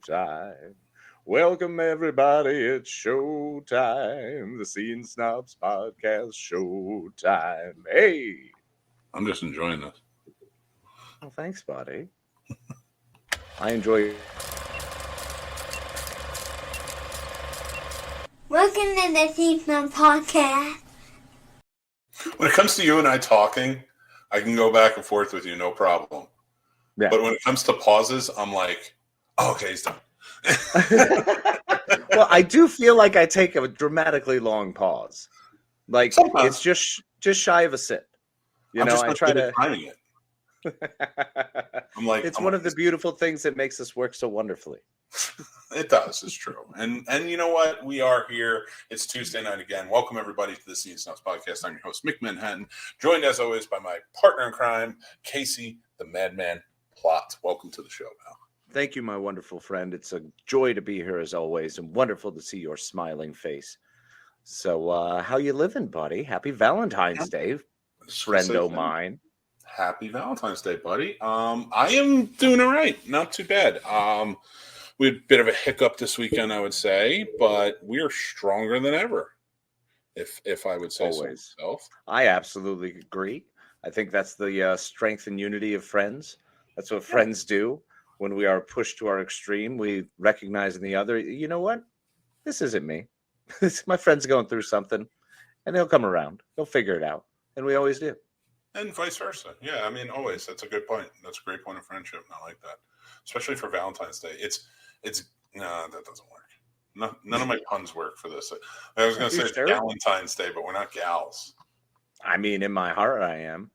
time. Welcome, everybody. It's show time. The Scene Snobs Podcast, show time. Hey. I'm just enjoying this. Oh, thanks, buddy. I enjoy. Welcome to the Scene Snobs Podcast. When it comes to you and I talking, I can go back and forth with you, no problem. Yeah. But when it comes to pauses, I'm like, oh, okay, he's done. Well, I do feel like I take a dramatically long pause. Like Sometimes. it's just shy of a sip. You know, I try to timing it. I'm like, it's one of the beautiful things that makes us work so wonderfully. It does. It's true. And you know what? We are here. It's Tuesday night again. Welcome, everybody, to the Scene Snobs Podcast. I'm your host, Mick Manhattan, joined, as always, by my partner in crime, Casey, the Madman Plot. Welcome to the show, pal. Thank you, my wonderful friend. It's a joy to be here, as always, and wonderful to see your smiling face. So, how you living, buddy? Happy Valentine's Day, friendo mine. Happy Valentine's Day, buddy. I am doing all right. Not too bad. We had a bit of a hiccup this weekend, I would say, but we are stronger than ever, if I would say Always. So myself. I absolutely agree. I think that's the strength and unity of friends. That's what friends do. When we are pushed to our extreme, we recognize in the other, you know what? This isn't me. My friend's going through something, and he'll come around. He'll figure it out. And we always do. And vice versa. Yeah, I mean, always. That's a good point. That's a great point of friendship. I like that. Especially for Valentine's Day. No, that doesn't work. None of my puns work for this. I was going to say it's Valentine's Day, but we're not gals. I mean, in my heart, I am.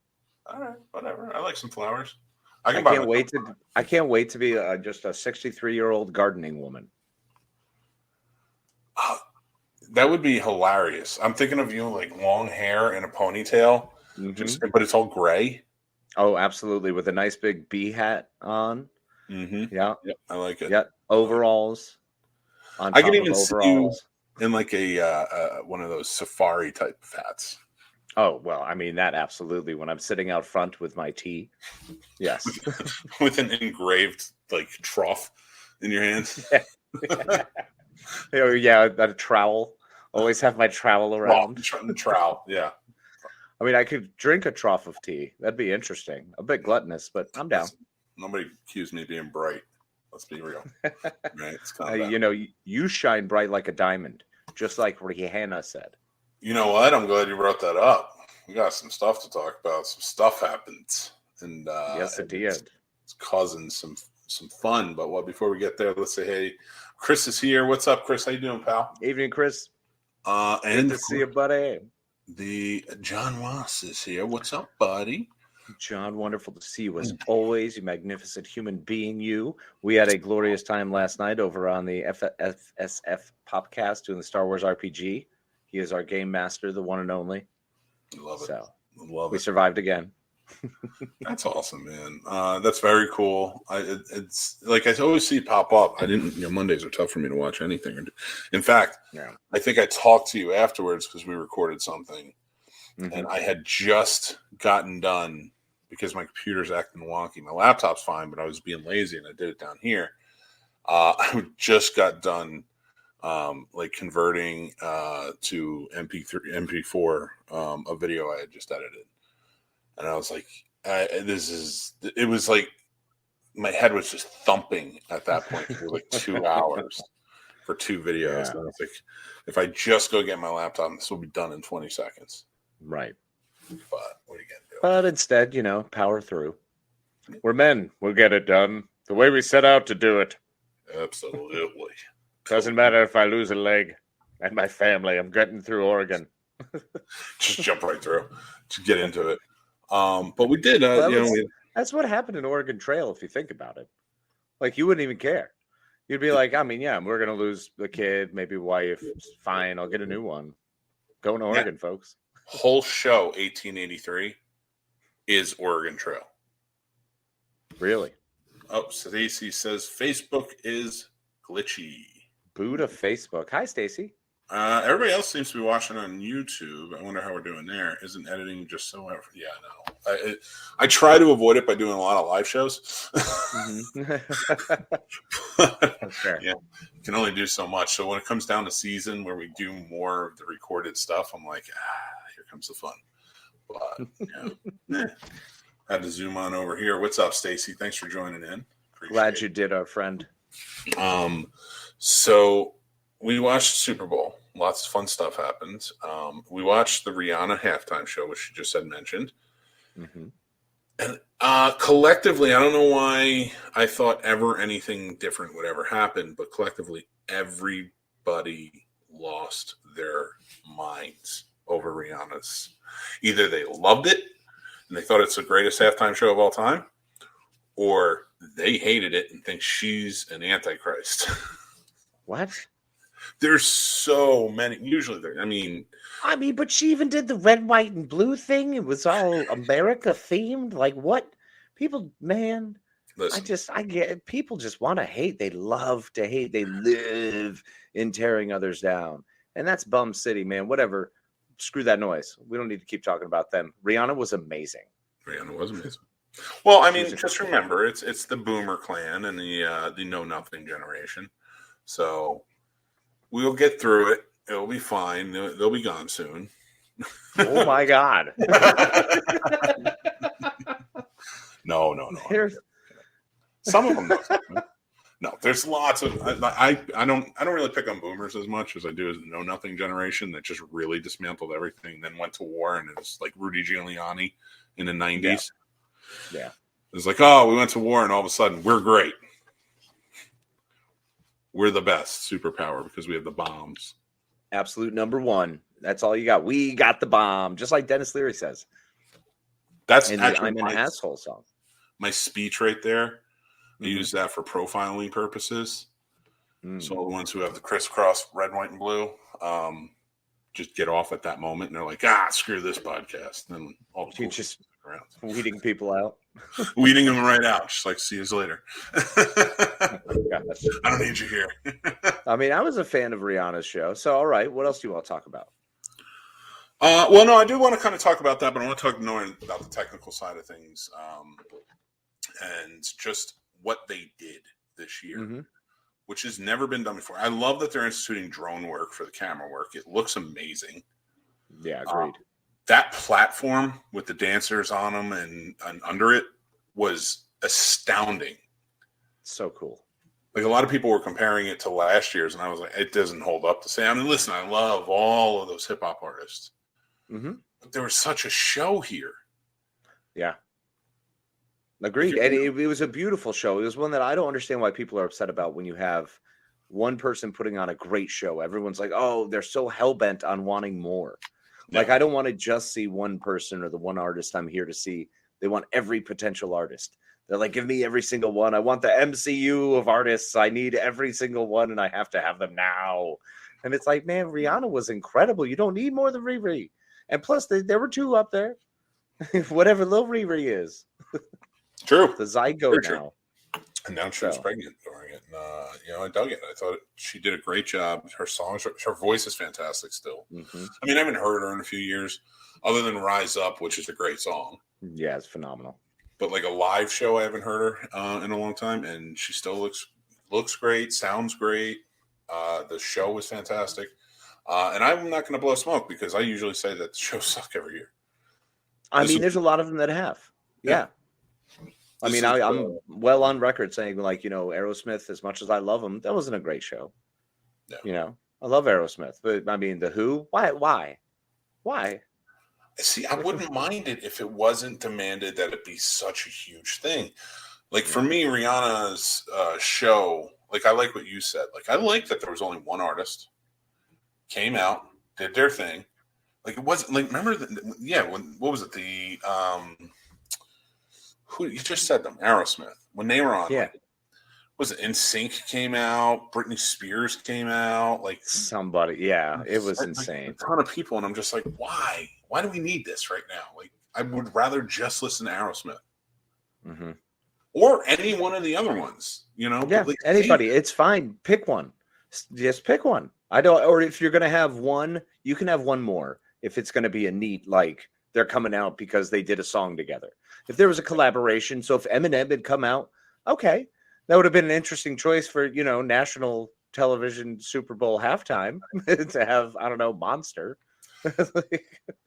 All right, whatever. I like some flowers. I can't wait to be just a 63-year-old gardening woman. That would be hilarious. I'm thinking of you like long hair and a ponytail, but it's all gray. Oh, absolutely, with a nice big bee hat on. Mm-hmm. Yeah, I like it. Yeah, overalls. I can even see you in like a one of those safari type of hats. Oh, well, I mean, that absolutely. When I'm sitting out front with my tea. Yes. With an engraved, like, trough in your hands. Yeah, a trowel. Always have my trowel around. Trowel, yeah. I mean, I could drink a trough of tea. That'd be interesting. A bit gluttonous, but I'm down. Nobody accused me of being bright. Let's be real. Right? It's kind of you know, you shine bright like a diamond, just like Rihanna said. You know what? I'm glad you brought that up. We got some stuff to talk about. Some stuff happened, and yes, it did. It's causing some fun. But before we get there, let's say, hey, Chris is here. What's up, Chris? How you doing, pal? Evening, Chris. And good to see you, buddy. The John Ross is here. What's up, buddy? John, wonderful to see you as always. You magnificent human being, you. We had a glorious time last night over on the FSF Popcast doing the Star Wars RPG. He is our game master, the one and only. Love it. So we survived again. That's awesome, man. That's very cool. It's like I always see it pop up. Mondays are tough for me to watch anything. In fact, I think I talked to you afterwards because we recorded something, and I had just gotten done because my computer's acting wonky. My laptop's fine, but I was being lazy and I did it down here. I just got done. Like converting to MP4 a video I had just edited, and I was like, it was like my head was just thumping at that point for like 2 hours for 2 videos. And I was like, if I just go get my laptop, this will be done in 20 seconds. Right. But what are you gonna do? But instead, power through. We're men. We'll get it done the way we set out to do it. Absolutely. Doesn't matter if I lose a leg and my family. I'm getting through Oregon. Just jump right through. Just get into it. But we did. That's what happened in Oregon Trail, if you think about it. Like, you wouldn't even care. You'd be like, I mean, we're going to lose the kid, maybe wife. Fine, I'll get a new one. Going to Oregon, folks. Whole show, 1883, is Oregon Trail. Really? Oh, Stacy says Facebook is glitchy. Boo to Facebook. Hi, Stacy. Everybody else seems to be watching on YouTube. I wonder how we're doing there. Isn't editing just so? Yeah, no. I try to avoid it by doing a lot of live shows. That's fair. Yeah, you can only do so much. So when it comes down to season where we do more of the recorded stuff, I'm like, here comes the fun. But had to zoom on over here. What's up, Stacy? Thanks for joining in. Glad you did, our friend. So we watched Super Bowl. Lots of fun stuff happened. We watched the Rihanna halftime show, which you just had mentioned. Mm-hmm. And collectively, I don't know why I thought anything different would ever happen, but collectively, everybody lost their minds over Rihanna's. Either they loved it and they thought it's the greatest halftime show of all time, or they hated it and think she's an antichrist. What? There's so many. Usually, but she even did the red, white, and blue thing. It was all America themed. Like, what? People, man. Listen, I get it. People just want to hate. They love to hate. They live in tearing others down. And that's Bum City, man. Whatever. Screw that noise. We don't need to keep talking about them. Rihanna was amazing. Well, I mean, just remember, it's the Boomer clan and the Know Nothing generation. So we'll get through it. It'll be fine. They'll be gone soon. Oh my God. No. Some of them. No, there's lots of. I don't really pick on Boomers as much as I do as the Know Nothing generation that just really dismantled everything, then went to war, and it was like Rudy Giuliani in the 90s. Yeah. It's like, oh, we went to war, and all of a sudden we're great. We're the best superpower because we have the bombs. Absolute number one. That's all you got. We got the bomb, just like Dennis Leary says. That's in actually I'm an asshole song. My speech right there. I use that for profiling purposes. So all the ones who have the crisscross red, white, and blue just get off at that moment, and they're like, screw this podcast. And then all the just around. Weeding people out. Weeding them right out. Just like, see you later. Oh, I don't need you here. I mean, I was a fan of Rihanna's show. So, all right, what else do you want to talk about? Well, no, I do want to kind of talk about that, but I want to talk more about the technical side of things and just what they did this year, which has never been done before. I love that they're instituting drone work for the camera work. It looks amazing. Yeah, agreed. That platform with the dancers on them and under it was astounding. So cool. Like, a lot of people were comparing it to last year's, and I was like, it doesn't hold up to say. I mean, listen, I love all of those hip-hop artists. But there was such a show here. Yeah. Agreed. And it was a beautiful show. It was one that I don't understand why people are upset about when you have one person putting on a great show. Everyone's like, oh, they're so hell-bent on wanting more. Yeah. Like, I don't want to just see one person or the one artist I'm here to see. They want every potential artist. They're like, give me every single one. I want the MCU of artists. I need every single one, and I have to have them now. And it's like, man, Rihanna was incredible. You don't need more than Riri. And plus, there were two up there. Whatever little Riri is. True. The zygote now. And now she was pregnant during it. And, I dug it. I thought she did a great job. Her songs, her voice is fantastic still. I mean, I haven't heard her in a few years, other than Rise Up, which is a great song. Yeah, it's phenomenal. But like a live show, I haven't heard her in a long time, and she still looks great, sounds great. The show was fantastic. And I'm not going to blow smoke because I usually say that the shows suck every year. I mean, there's a lot of them that have. Yeah. I mean, I'm well on record saying, like, Aerosmith, as much as I love them, that wasn't a great show. Yeah. I love Aerosmith. But, I mean, The Who, why? See, I wouldn't mind it if it wasn't demanded that it be such a huge thing. Like, for me, Rihanna's show, like, I like what you said. Like, I like that there was only one artist, came out, did their thing. Like, it wasn't, like, remember, what was it? Who you just said them? Aerosmith. When they were on, was it NSYNC came out? Britney Spears came out? Like, somebody, it was insane. A ton of people, and I'm just like, why? Why do we need this right now? Like, I would rather just listen to Aerosmith, or any one of the other ones. Yeah, like, anybody. It's fine. Pick one. Just pick one. I don't, or if you're going to have one, you can have one more if it's going to be a neat, like they're coming out because they did a song together. If there was a collaboration, so if Eminem had come out, okay, that would have been an interesting choice for, national television Super Bowl halftime to have, I don't know, Monster.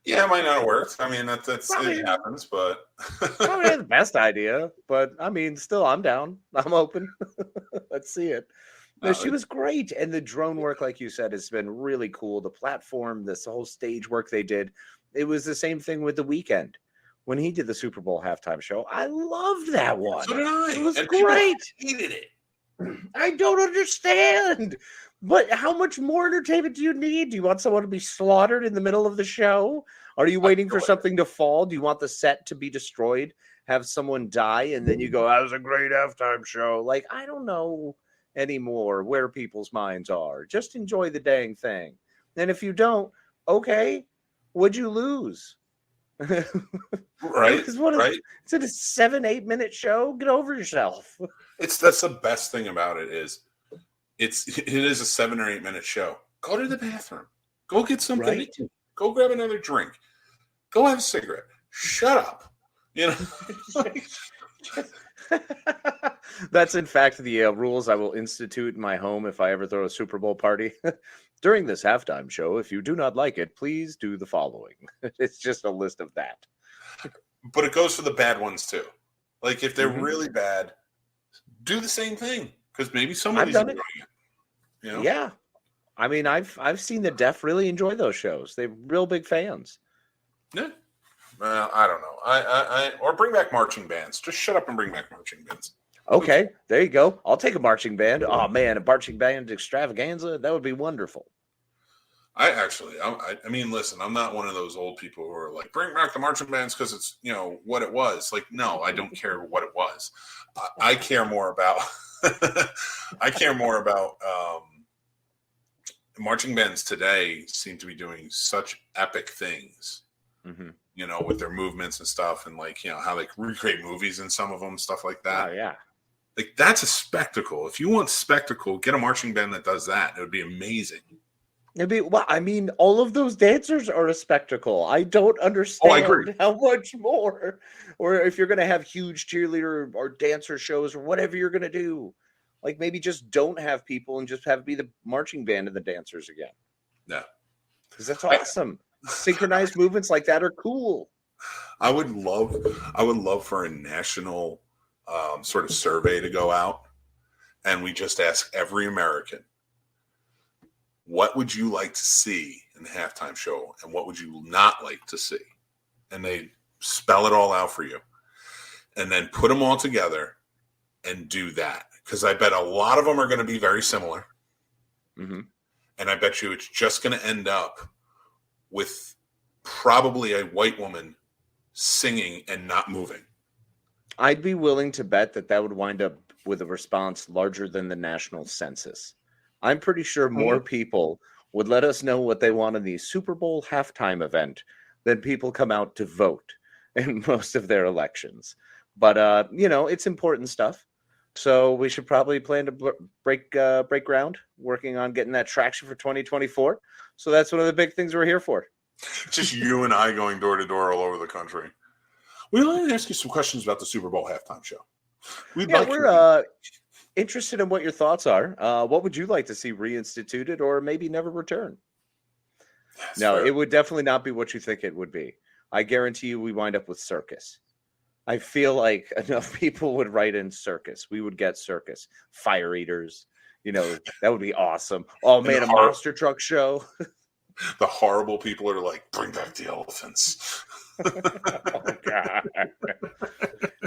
Yeah, it might not have worked. I mean, that's it happens, but probably the best idea. But I mean, still, I'm down. I'm open. Let's see it. No, she was great, and the drone work, like you said, has been really cool. The platform, this whole stage work they did, it was the same thing with The Weeknd when he did the Super Bowl halftime show. I loved that one. So did I. It was and great. Hated it. I don't understand. But how much more entertainment do you need? Do you want someone to be slaughtered in the middle of the show? Are you waiting for something to fall? Do you want the set to be destroyed? Have someone die, and then you go, that was a great halftime show. Like, I don't know anymore where people's minds are. Just enjoy the dang thing. And if you don't, okay, what'd you lose? Right. It's a 7-8 minute show. Get over yourself. That's the best thing about it is it is a 7 or 8 minute show. Go to the bathroom. Go get something to eat. Go grab another drink. Go have a cigarette. Shut up. That's in fact the rules I will institute in my home if I ever throw a Super Bowl party. During this halftime show, if you do not like it, please do the following. It's just a list of that. But it goes for the bad ones too. Like if they're really bad, do the same thing because maybe somebody's enjoying it. Yeah, I mean, I've seen the deaf really enjoy those shows. They're real big fans. Yeah. I don't know. I or bring back marching bands. Just shut up and bring back marching bands. Okay, there you go. I'll take a marching band. Oh man, a marching band extravaganza, that would be wonderful. I mean, listen, I'm not one of those old people who are like, bring back the marching bands because it's what it was. Like, no, I don't care what it was. I care more about marching bands today seem to be doing such epic things. Mm-hmm. With their movements and stuff, and like how they recreate movies in some of them, stuff like that. Oh yeah. Like that's a spectacle. If you want spectacle, get a marching band that does that. It would be amazing. I mean, all of those dancers are a spectacle. I don't understand I agree. How much more. Or if you're going to have huge cheerleader or dancer shows or whatever you're going to do, like maybe just don't have people and just have it be the marching band and the dancers again. No. Because that's awesome. Synchronized movements like that are cool. I would love for a national sort of survey to go out, and we just ask every American, what would you like to see in the halftime show, and what would you not like to see? And they spell it all out for you, and then put them all together and do that. Because I bet a lot of them are going to be very similar, and I bet you it's just going to end up with probably a white woman singing and not moving. I'd be willing to bet that would wind up with a response larger than the national census. I'm pretty sure more people would let us know what they want in the Super Bowl halftime event than people come out to vote in most of their elections. But, it's important stuff. So we should probably plan to break ground, working on getting that traction for 2024. So that's one of the big things we're here for. Just you and I going door to door all over the country. We'd like to ask you some questions about the Super Bowl halftime show. We're interested in what your thoughts are. What would you like to see reinstituted or maybe never return? It would definitely not be what you think it would be. I guarantee you we wind up with circus. I feel like enough people would write in circus. We would get circus. Fire eaters. That would be awesome. Oh, man, a monster truck show. The horrible people are like, bring back the elephants. Oh, God.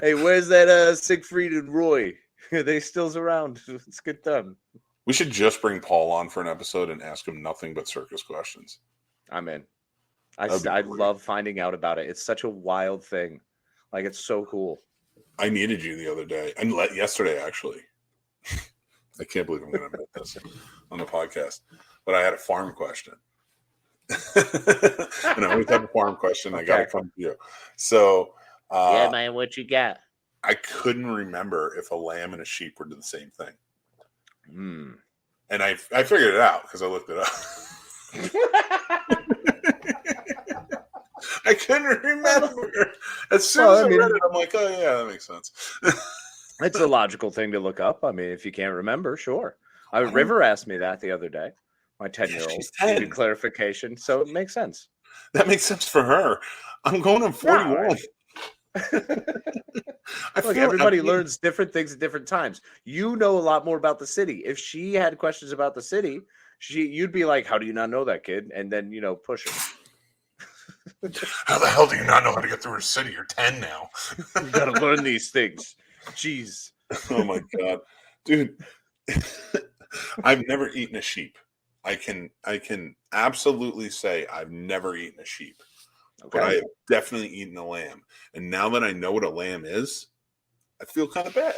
Hey, where's that Siegfried and Roy? They still's around. Let's get done. We should just bring Paul on for an episode and ask him nothing but circus questions. I'm in. I love finding out about it. It's such a wild thing. Like, it's so cool. I needed you the other day. And yesterday, actually. I can't believe I'm going to admit this on the podcast. But I had a farm question. And I always have a farm question. Okay. I got to come to you. So, yeah, man, what you got? I couldn't remember if a lamb and a sheep were the same thing. And I figured it out because I looked it up. I couldn't remember. As soon as I read it, I'm like, oh, yeah, that makes sense. It's a logical thing to look up. I mean, if you can't remember, sure. River asked me that the other day. My 10-year-old. She's 10. Needed clarification, so it makes sense. That makes sense for her. I'm going on 41. Look, everybody learns different things at different times. You know a lot more about the city. If she had questions about the city, you'd be like, how do you not know that, kid? And then, push her. How the hell do you not know how to get through a city? You're 10 now. You got to learn these things. Jeez. Oh, my God. Dude, I've never eaten a sheep. I can absolutely say I've never eaten a sheep. Okay. But I have definitely eaten a lamb. And now that I know what a lamb is, I feel kind of bad.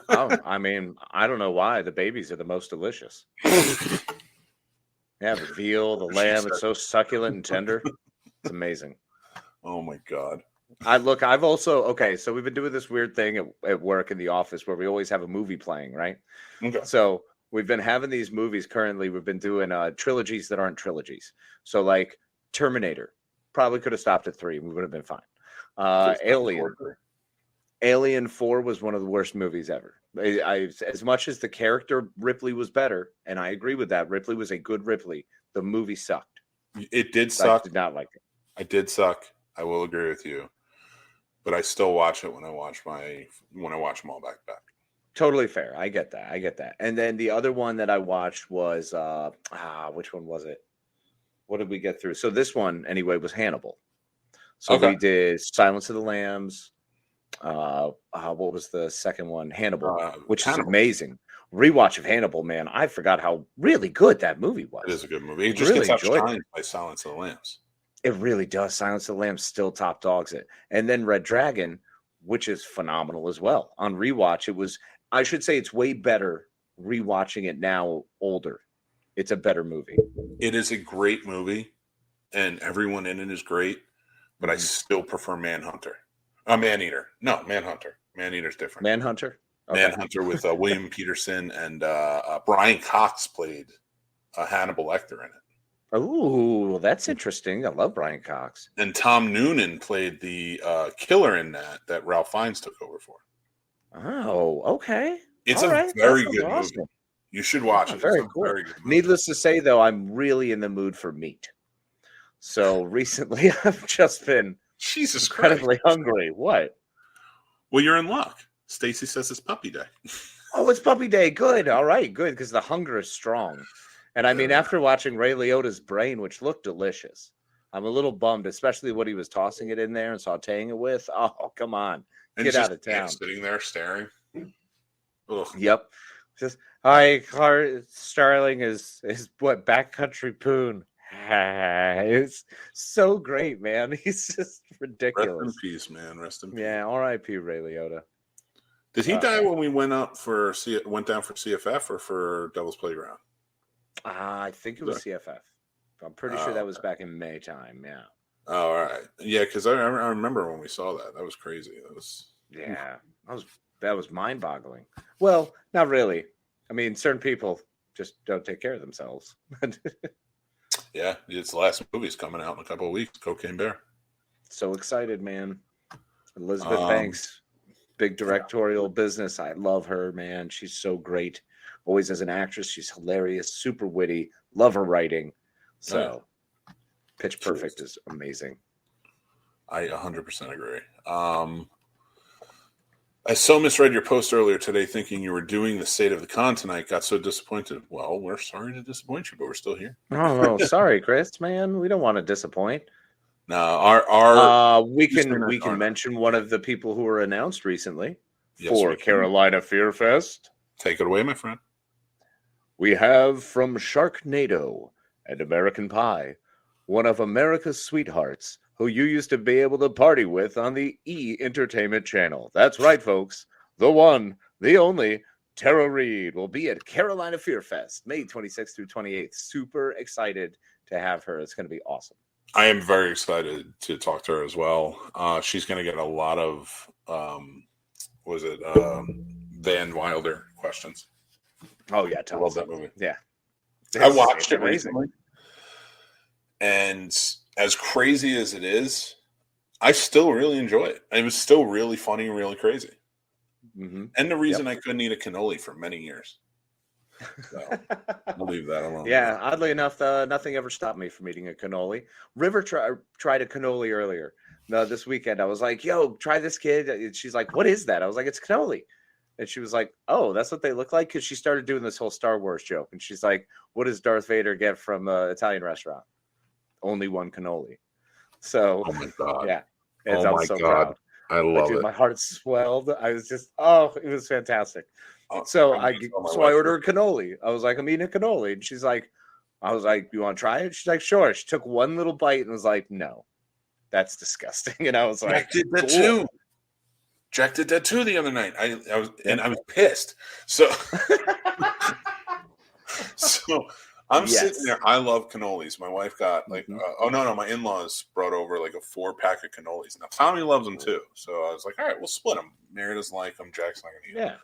Oh, I mean, I don't know why. The babies are the most delicious. Yeah, the veal, the lamb, it's so succulent and tender. It's amazing. Oh, my God. So we've been doing this weird thing at work in the office where we always have a movie playing, right? Okay. So we've been having these movies currently. We've been doing trilogies that aren't trilogies. So like Terminator. Probably could have stopped at 3. We would have been fine. Alien 4 was one of the worst movies ever. As much as the character Ripley was better, and I agree with that. Ripley was a good Ripley. The movie sucked. It did suck. I did not like it. I did suck. I will agree with you. But I still watch it when I watch them all back to back. Totally fair. I get that. And then the other one that I watched was which one was it? What did we get through? So this one, anyway, was Hannibal. So we did Silence of the Lambs. What was the second one? Hannibal, which is amazing. Rewatch of Hannibal, man. I forgot how really good that movie was. It is a good movie. It just gets outshined by Silence of the Lambs. It really does. Silence of the Lambs still top dogs it. And then Red Dragon, which is phenomenal as well. On rewatch, I should say it's way better rewatching it now older. It's a better movie. It is a great movie, and everyone in it is great, but I still prefer Maneater. No, Manhunter. Maneater's different. Manhunter? Okay. Manhunter with William Peterson, and Brian Cox played Hannibal Lecter in it. Oh, that's interesting. I love Brian Cox. And Tom Noonan played the killer in that Ralph Fiennes took over for. Oh, okay. It's very good movie. You should watch it. Very cool. Very good movie. Needless to say, though, I'm really in the mood for meat. So recently, I've just been incredibly hungry. What? Well, you're in luck. Stacy says it's puppy day. Oh, it's puppy day. Good. All right, good, because the hunger is strong. And I mean, after watching Ray Liotta's brain, which looked delicious, I'm a little bummed, especially what he was tossing it in there and sauteing it with. Oh, come on. Get out of town. Sitting there staring. Ugh. Yep. Just, hi, Starling is what, backcountry poon. It's so great, man. He's just ridiculous. Rest in peace, man. Rest in peace. Yeah, R.I.P. Ray Liotta. Did he die when we went down for CFF or for Devil's Playground? I think it was CFF. I'm pretty sure that was back in May time. Yeah. Oh, all right. Yeah, because I remember when we saw that. That was crazy. That was mind-boggling. Well, not really. I mean, certain people just don't take care of themselves. Yeah, it's the last movie's coming out in a couple of weeks. Cocaine Bear. So excited, man. Elizabeth Banks, big directorial business. I love her, man. She's so great. Always as an actress, she's hilarious, super witty. Love her writing. So, Pitch Perfect is amazing. I 100% agree. I so misread your post earlier today thinking you were doing the State of the Con tonight. Got so disappointed. Well, we're sorry to disappoint you, but we're still here. Oh, sorry, Chris, man. We don't want to disappoint. No, we can mention one of the people who were announced recently for Carolina Fear Fest. Take it away, my friend. We have from Sharknado and American Pie, one of America's sweethearts who you used to be able to party with on the E! Entertainment channel. That's right, folks. The one, the only, Tara Reid will be at Carolina Fear Fest, May 26th through 28th. Super excited to have her. It's going to be awesome. I am very excited to talk to her as well. She's going to get a lot of, Van Wilder questions. Oh yeah, I love that movie. Yeah, I watched it recently, and as crazy as it is, I still really enjoy it. It was still really funny and really crazy. Mm-hmm. And the reason I couldn't eat a cannoli for many years. So I'll leave that alone. Yeah, oddly enough, nothing ever stopped me from eating a cannoli. River tried a cannoli earlier. No, this weekend I was like, "Yo, try this, kid." And she's like, "What is that?" I was like, "It's cannoli." And she was like, "Oh, that's what they look like?" Because she started doing this whole Star Wars joke, and she's like, "What does Darth Vader get from an Italian restaurant? Only one cannoli." So, oh my god, yeah, oh I my was so god, proud. I love it. My heart swelled. I was just, it was fantastic. So I ordered a cannoli. I was like, "I'm eating a cannoli," and she's like, "I was like, you want to try it?" She's like, "Sure." She took one little bite and was like, "No, that's disgusting." And I was like, Jack did that too. Jack did that too the other night. I was pissed. So, I'm sitting there. I love cannolis. My wife got like, my in-laws brought over like a 4-pack of cannolis. Now Tommy loves them too. So I was like, all right, we'll split them. Mary doesn't like them. Jack's not gonna eat them.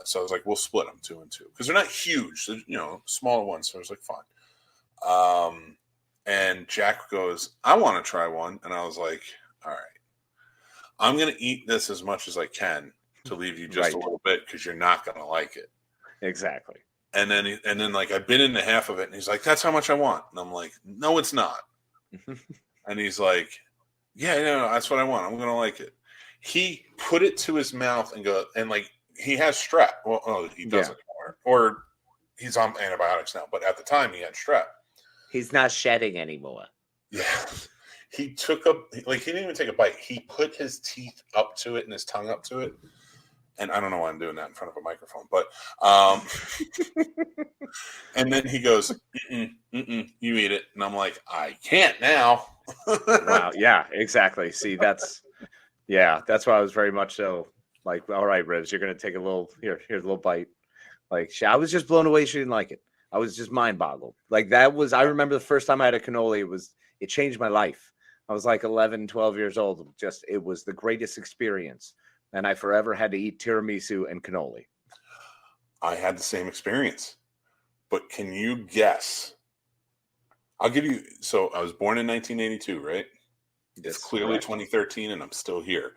So I was like, we'll split them 2 and 2 because they're not huge. They're, smaller ones. So I was like, fine. And Jack goes, I want to try one. And I was like, all right, I'm going to eat this as much as I can to leave you just a little bit because you're not going to like it. Exactly. And then like I bit into half of it and he's like, that's how much I want. And I'm like, no, it's not. And he's like, yeah, no, that's what I want. I'm going to like it. He put it to his mouth and like, he has strep. Well, no, he doesn't anymore. Or he's on antibiotics now. But at the time, he had strep. He's not shedding anymore. Yeah. He he didn't even take a bite. He put his teeth up to it and his tongue up to it. And I don't know why I'm doing that in front of a microphone. But, and then he goes, you eat it. And I'm like, I can't now. Wow. Yeah, exactly. See, that's why I was very much so. Like, all right, Ribs, you're going to take a little, here's a little bite. Like, I was just blown away. She didn't like it. I was just mind boggled. Like I remember the first time I had a cannoli, it changed my life. I was like 11, 12 years old. It was the greatest experience. And I forever had to eat tiramisu and cannoli. I had the same experience, but can you guess? I'll give you, so I was born in 1982, right? It's clearly 2013 and I'm still here.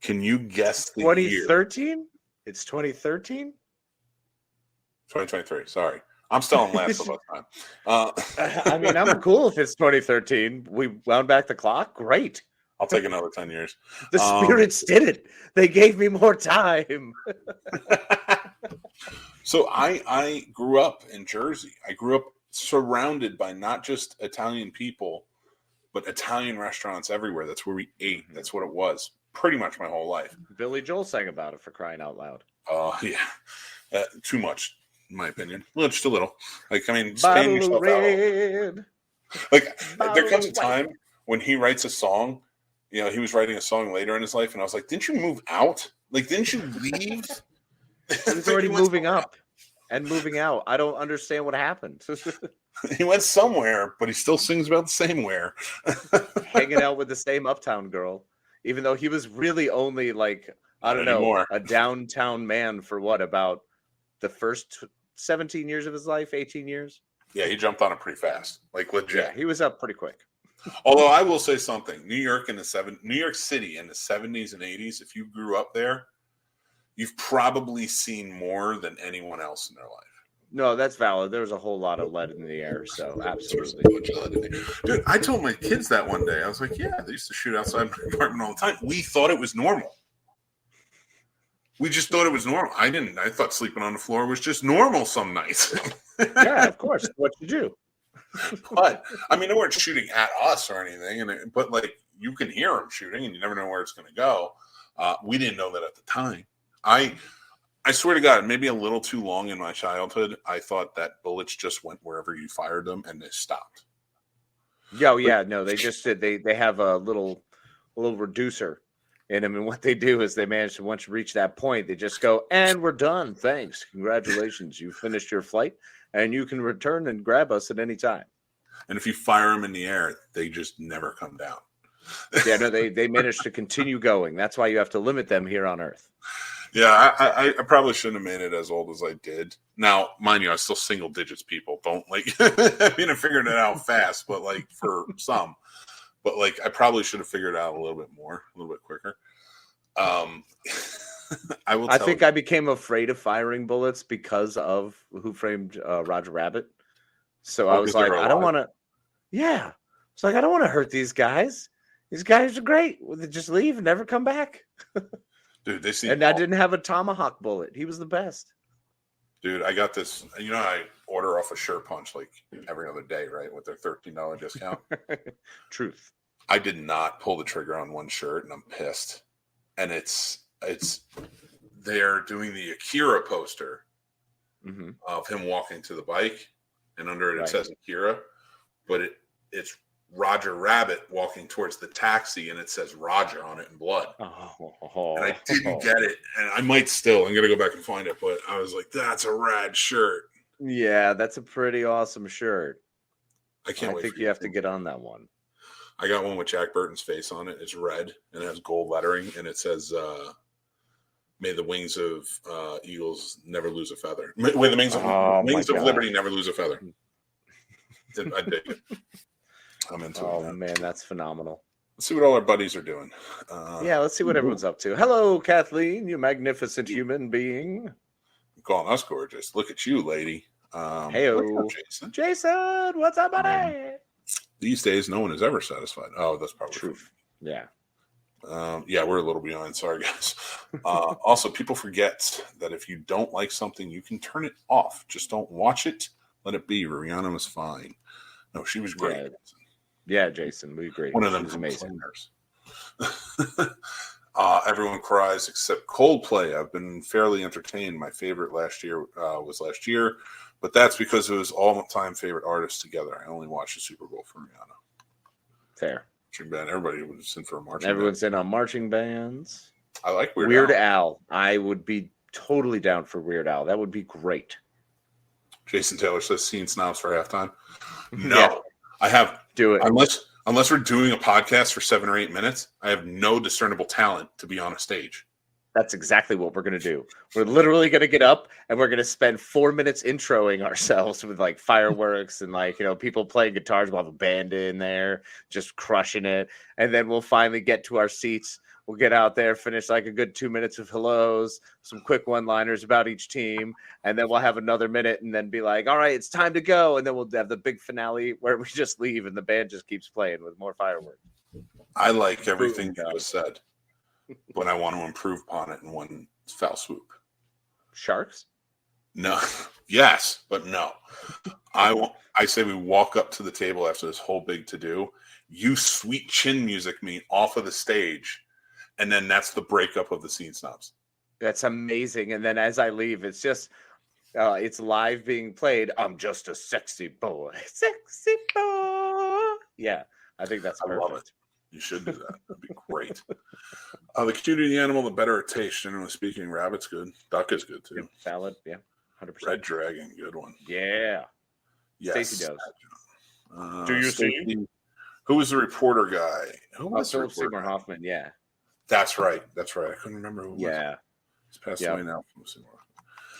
Can you guess the 2013? Year? It's 2013? 2023. Sorry. I'm still on last of time. I mean, I'm cool if it's 2013. We wound back the clock. Great. I'll take another 10 years. The spirits did it. They gave me more time. So I grew up in Jersey. I grew up surrounded by not just Italian people, but Italian restaurants everywhere. That's where we ate. That's what it was. Pretty much my whole life. Billy Joel sang about it, for crying out loud. Oh, yeah. Too much, in my opinion. Well, just a little. Like, I mean, stand yourself out. Like, there comes a time when he writes a song. He was writing a song later in his life, and I was like, didn't you move out? Like, didn't you leave? He was already moving up and moving out. I don't understand what happened. He went somewhere, but he still sings about the same where. Hanging out with the same uptown girl. Even though he was really only like, I don't know, a downtown man for about the first 17 years of his life, 18 years? Yeah, he jumped on it pretty fast. Like legit. Yeah, he was up pretty quick. Although I will say something. New York City in the 70s and 80s, if you grew up there, you've probably seen more than anyone else in their life. No, that's valid. There was a whole lot of lead in the air, so absolutely. Dude, I told my kids that one day. I was like, yeah, they used to shoot outside my apartment all the time. We thought it was normal. We just thought it was normal. I thought sleeping on the floor was just normal some nights. Yeah, of course. What you do. But, I mean, they weren't shooting at us or anything. But, like, you can hear them shooting, and you never know where it's going to go. We didn't know that at the time. I swear to God, maybe a little too long in my childhood, I thought that bullets just went wherever you fired them and they stopped. No, they just did. They have a little reducer in them, and what they do is they manage to, once you reach that point, they just go, and we're done. Thanks, congratulations, you finished your flight, and you can return and grab us at any time. And if you fire them in the air, they just never come down. Yeah, no, they manage to continue going. That's why you have to limit them here on Earth. Yeah, I probably shouldn't have made it as old as I did. Now, mind you, I was still single digits, people. Don't like, I mean, I figured it out fast, but like for some, but like I probably should have figured it out a little bit more, a little bit quicker. I think I became afraid of firing bullets because of Who Framed Roger Rabbit. So I was like, I don't want to. Yeah, it's like I don't want to hurt these guys. These guys are great. They just leave and never come back. Dude, they seem. And I didn't have a tomahawk bullet. He was the best. Dude, I got this. You know, I order off a Shirt Punch like every other day, right, with their $13 discount. Truth. I did not pull the trigger on one shirt, and I'm pissed. And it's they're doing the Akira poster of him walking to the bike, and under it says Akira, but it's Roger Rabbit walking towards the taxi, and it says Roger on it in blood. And I didn't get it, and I might still. I'm gonna go back and find it, but I was like, "That's a rad shirt." Yeah, that's a pretty awesome shirt. I can't. I think you have to get on that one. I got one with Jack Burton's face on it. It's red and it has gold lettering, and it says, "May the wings of eagles never lose a feather. May the wings of liberty never lose a feather." I dig it. I'm into it. Oh man, that's phenomenal. Let's see what all our buddies are doing. Let's see what everyone's up to. Hello, Kathleen, you magnificent human being. You're calling us gorgeous. Look at you, lady. Hey-o. Jason. Jason, what's up, buddy? These days, no one is ever satisfied. Oh, that's probably truth. Yeah. Yeah, we're a little behind. Sorry, guys. Also, people forget that if you don't like something, you can turn it off. Just don't watch it. Let it be. Rihanna was fine. No, she was great. Yeah, Jason, we agree. One of them is amazing. Everyone cries except Coldplay. I've been fairly entertained. My favorite last year was last year, but that's because it was all-time favorite artists together. I only watched the Super Bowl for Rihanna. Fair. Marching band. Everybody was in for a marching Everyone's in on marching bands. I like Weird Al. I would be totally down for Weird Al. That would be great. Jason Taylor says Scene Snobs for halftime. No. I have do it. Unless we're doing a podcast for 7 or 8 minutes, I have no discernible talent to be on a stage. That's exactly what we're going to do. We're literally going to get up and we're going to spend 4 minutes introing ourselves with like fireworks and like, people playing guitars. We'll have a band in there just crushing it. And then we'll finally get to our seats. We'll get out there, finish like a good 2 minutes of hellos, some quick one-liners about each team. And then we'll have another minute and then be like, all right, it's time to go. And then we'll have the big finale where we just leave and the band just keeps playing with more fireworks. I like everything you just said, but I want to improve upon it in one foul swoop. Sharks? No. Yes, but no. I say we walk up to the table after this whole big to-do. You sweet chin music me off of the stage. And then that's the breakup of the Scene Snobs. That's amazing. And then as I leave, it's just, it's live being played. I'm just a sexy boy. Sexy boy. Yeah, I think that's perfect. I love it. You should do that. That'd be great. The cuter the animal, the better it tastes. Generally speaking, rabbit's good. Duck is good too. Salad, yeah, 100%. Red dragon, good one. Yeah. Yes. Stacey does. Do you see? Who was the reporter guy? Who was Philip Seymour Hoffman? Yeah. That's right. I couldn't remember who it was. Yeah. He's passed away now.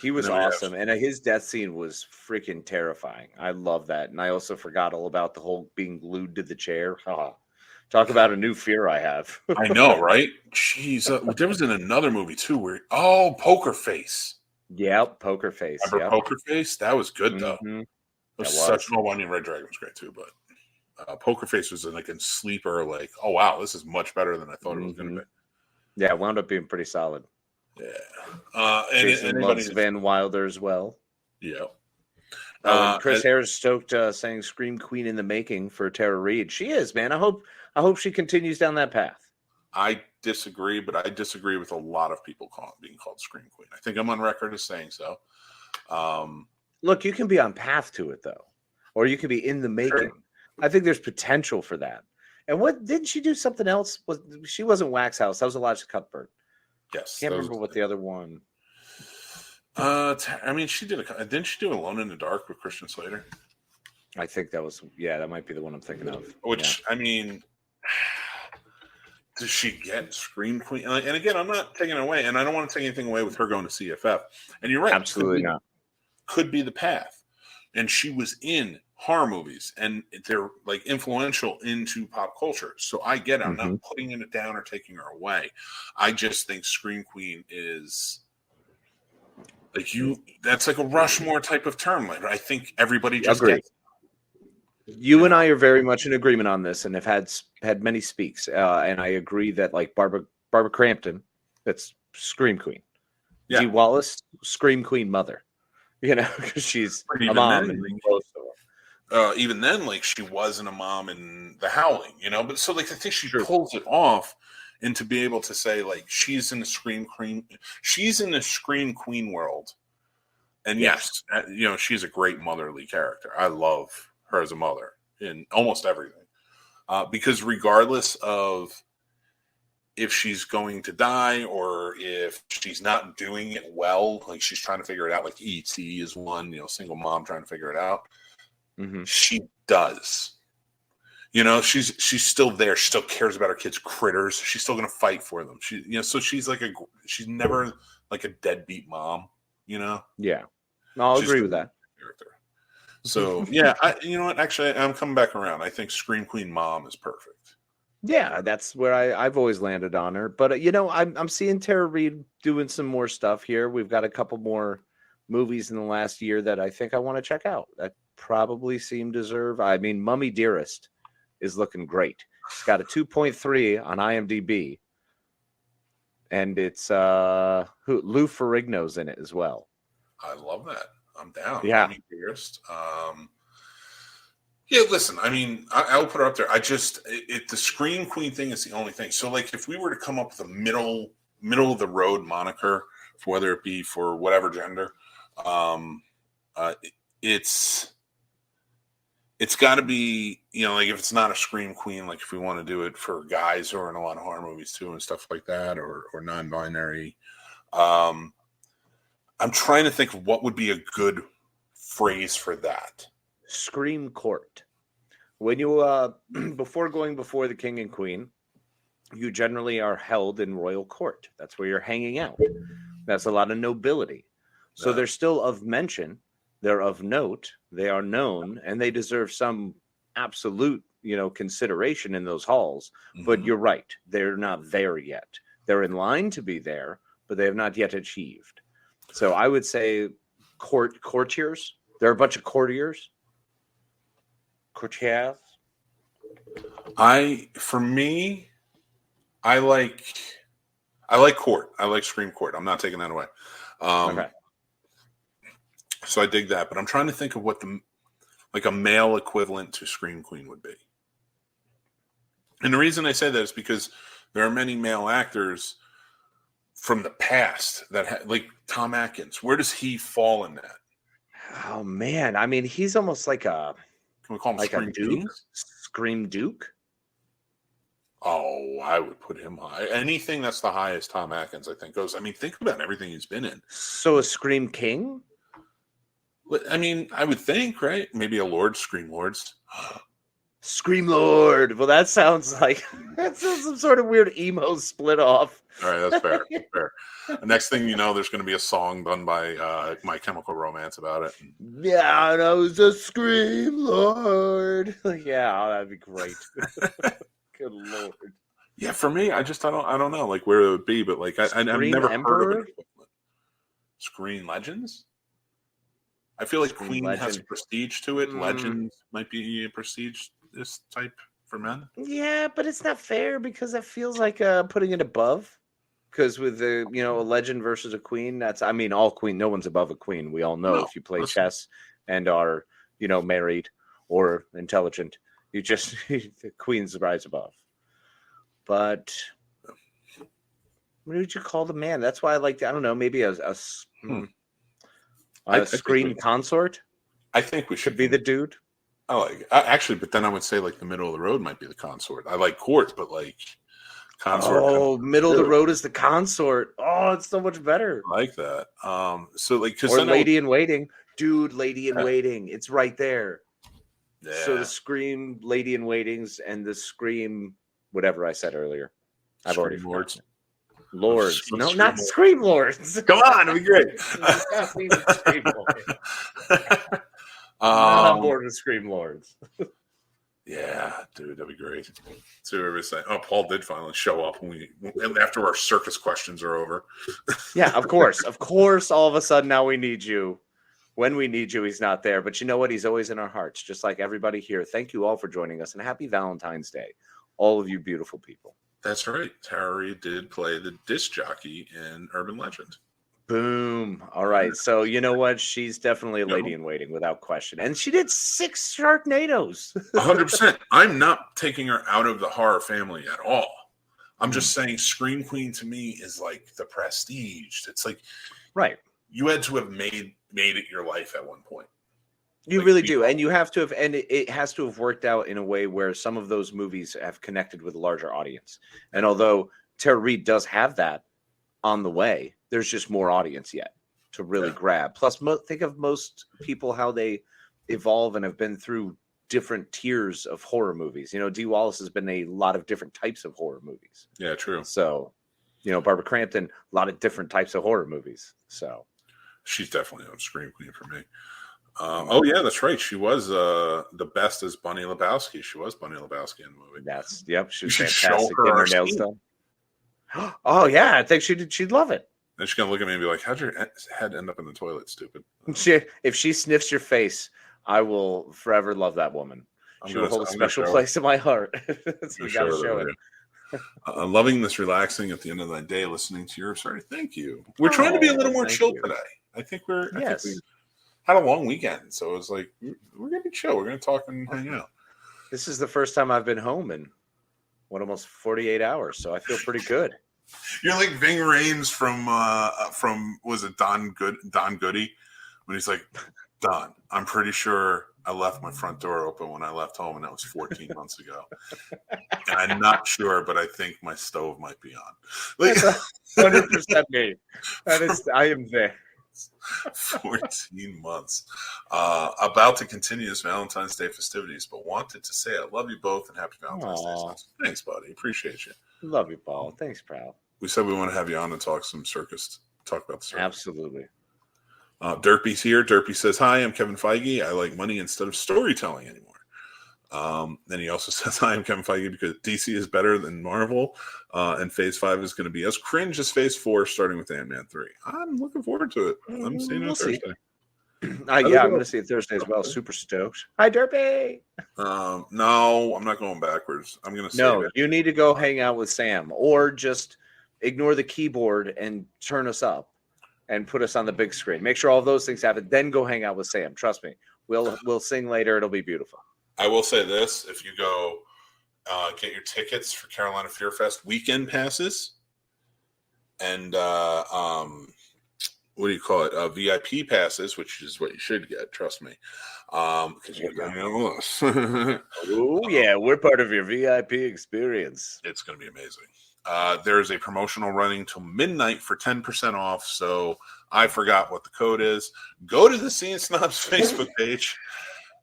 He was awesome. And his death scene was freaking terrifying. I love that. And I also forgot all about the whole being glued to the chair. Talk about a new fear I have. I know, right? Jeez. There was in another movie too where, Poker Face. Yep, Poker Face. Remember Poker Face? That was good though. Mm-hmm. It was such an Onion Red Dragon was great too, but Poker Face was like a sleeper, like, oh wow, this is much better than I thought it was going to be. Yeah, it wound up being pretty solid. Yeah. Jason loves Van Wilder as well. Yeah. Chris Harris stoked saying Scream Queen in the making for Tara Reid. She is, man. I hope she continues down that path. I disagree, but I disagree with a lot of people being called Scream Queen. I think I'm on record as saying so. Look, you can be on path to it though, or you can be in the making. Sure. I think there's potential for that. And what didn't she do something else? She wasn't Wax House. That was Elijah Cuthbert. Yes. Can't remember what the other one. I mean, she did. Didn't she do Alone in the Dark with Christian Slater? I think that was. Yeah, that might be the one I'm thinking of. Which I mean, does she get Scream Queen? And again, I'm not taking it away, and I don't want to take anything away with her going to CFF. And you're right. Absolutely not. Could be the path. And she was in horror movies, and they're like influential into pop culture. So I get it. I'm not putting it down or taking her away. I just think Scream Queen is like that's like a Rushmore type of term. Like I think everybody just gets it. You and I are very much in agreement on this, and have had many speaks. And I agree that like Barbara Crampton, that's Scream Queen. Yeah. Dee Wallace, Scream Queen mother. You know, because she's a mom. Even then, like she wasn't a mom in The Howling, you know. But so like I think she pulls it off, and to be able to say like she's in the Scream Queen world, and yes, you know she's a great motherly character. I love her as a mother in almost everything, because regardless of if she's going to die or if she's not doing it well, like she's trying to figure it out, like E.T. is one, you know, single mom trying to figure it out. She does. You know, she's still there. She still cares about her kids' critters. She's still going to fight for them. So she's she's never like a deadbeat mom, you know? Yeah. No, I'll agree with that. Character. So, yeah, you know what? Actually, I'm coming back around. I think Scream Queen mom is perfect. Yeah, that's where I've always landed on her. But, you know, I'm seeing Tara Reid doing some more stuff here. We've got a couple more movies in the last year that I think I want to check out. That probably deserve. I mean, Mummy Dearest is looking great. It's got a 2.3 on IMDb. And it's Lou Ferrigno's in it as well. I love that. I'm down. Yeah. Mummy Dearest. Yeah, listen, I mean, I'll put her up there. The Scream Queen thing is the only thing. So, like, if we were to come up with a middle of the road moniker, whether it be for whatever gender, it's got to be, you know, like if it's not a Scream Queen, like if we want to do it for guys who are in a lot of horror movies too and stuff like that, or non-binary. I'm trying to think of what would be a good phrase for that. Scream Court. When you before going before the king and queen, you generally are held in royal court. That's where you're hanging out. That's a lot of nobility. So they're still of mention. They're of note. They are known, and they deserve some absolute, you know, consideration in those halls. But you're right. They're not there yet. They're in line to be there, but they have not yet achieved. So I would say courtiers. There are a bunch of courtiers. Courtiers. For me, I like court. I like Scream Court. I'm not taking that away. Okay. So I dig that, but I'm trying to think of what a male equivalent to Scream Queen would be. And the reason I say that is because there are many male actors from the past that like Tom Atkins. Where does he fall in that? Oh man, I mean, he's almost like a. Can we call him like Scream a Duke? King? Scream Duke? Oh, I would put him high. Anything that's the highest Tom Atkins, I think, goes. I mean, think about everything he's been in. So a Scream King? I mean, I would think, right? Maybe a Lord, Scream Lords. Scream Lord. Well, that sounds like that's some sort of weird emo split off. All right, that's fair. That's fair. The next thing you know, there's going to be a song done by My Chemical Romance about it. Yeah, and I was a Scream Lord. Yeah, that'd be great. Good Lord. Yeah, for me, I don't know, like where it would be, but like I've never heard of it. Screen Legends. I feel like Scream Queen Legend has prestige to it. Legends might be a prestige this type for men. Yeah, but it's not fair because that feels like putting it above. Because with a legend versus a queen, all queen. No one's above a queen. We all know if you play chess and are married or intelligent, you just the queen's rise above. But what would you call the man? That's why I like. I don't know. Maybe a Scream consort. I think we should be the dude. Actually, but then I would say like the middle of the road might be the consort. I like court, but like consort. Oh, middle of the road is the consort. Oh, it's so much better. I like that. So like, or lady in waiting, dude. Lady in waiting. It's right there. Yeah. So the Scream lady in waitings and the Scream whatever I said earlier. I've already Scream Lords. Lords. No, Scream not Lords. Scream Lords. Come on, it'd be great. Scream Lords. Not on board with Scream Lords. Yeah, dude, that'd be great. See what everybody's saying. Oh, Paul did finally show up after our circus questions are over. Yeah, of course. Of course, all of a sudden now we need you. When we need you, he's not there. But you know what? He's always in our hearts, just like everybody here. Thank you all for joining us, and happy Valentine's Day. All of you beautiful people. That's right. Terry did play the disc jockey in Urban Legend. Boom. All right. So you know what? She's definitely a lady in waiting without question. And she did 6 Sharknadoes. 100%. I'm not taking her out of the horror family at all. I'm just saying Scream Queen to me is like the prestige. It's like, right. You had to have made it your life at one point. You like, really do. And you have to have, and it has to have worked out in a way where some of those movies have connected with a larger audience. And although Tara Reid does have that on the way, there's just more audience yet to really grab. Plus, think of most people, how they evolve and have been through different tiers of horror movies. You know, Dee Wallace has been a lot of different types of horror movies. Yeah, true. So, you know, Barbara Crampton, a lot of different types of horror movies. So she's definitely a Scream Queen for me. Oh yeah, that's right. She was the best as Bunny Lebowski. She was Bunny Lebowski in the movie. That's she was fantastic. Getting her nails done. Oh yeah, I think she'd love it. And she's gonna look at me and be like, "How'd your head end up in the toilet, stupid?" If she sniffs your face, I will forever love that woman. She will hold a special place in my heart. So we gotta show it. I'm loving this relaxing at the end of the day, listening to your story. Thank you. We're trying to be a little more chill today. I think we had a long weekend, so it was like we're gonna be chill. We're gonna talk and hang out. This is the first time I've been home in almost 48 hours, so I feel pretty good. You're like Ving Rhames from was it Don Goody when he's like, Don, I'm pretty sure I left my front door open when I left home, and that was 14 months ago. And I'm not sure, but I think my stove might be on. Like 100% me. I am there. 14 months. About to continue this Valentine's Day festivities, but wanted to say I love you both and happy Valentine's Day. Thanks, buddy. Appreciate you. Love you, Paul. Thanks, pal. We said we want to have you on and talk some circus. Talk about the circus. Absolutely. Derpy's here. Derpy says, hi, I'm Kevin Feige. I like money instead of storytelling anymore. Then he also says, hi, I'm Kevin Feige because DC is better than Marvel. And Phase 5 is going to be as cringe as Phase 4, starting with Ant-Man 3. I'm looking forward to it. I'm seeing it Thursday. I'm going to see it Thursday as well. Super stoked. Hi, Derpy. No, I'm not going backwards. I'm going to say no. You need to go hang out with Sam, or just ignore the keyboard and turn us up and put us on the big screen. Make sure all those things happen. Then go hang out with Sam. Trust me. We'll sing later. It'll be beautiful. I will say this: if you go get your tickets for Carolina Fear Fest weekend passes, and what do you call it? VIP passes, which is what you should get. Trust me, because you got us. Oh yeah, we're part of your VIP experience. It's going to be amazing. There is a promotional running till midnight for 10% off. So I forgot what the code is. Go to the Scene Snobs Facebook page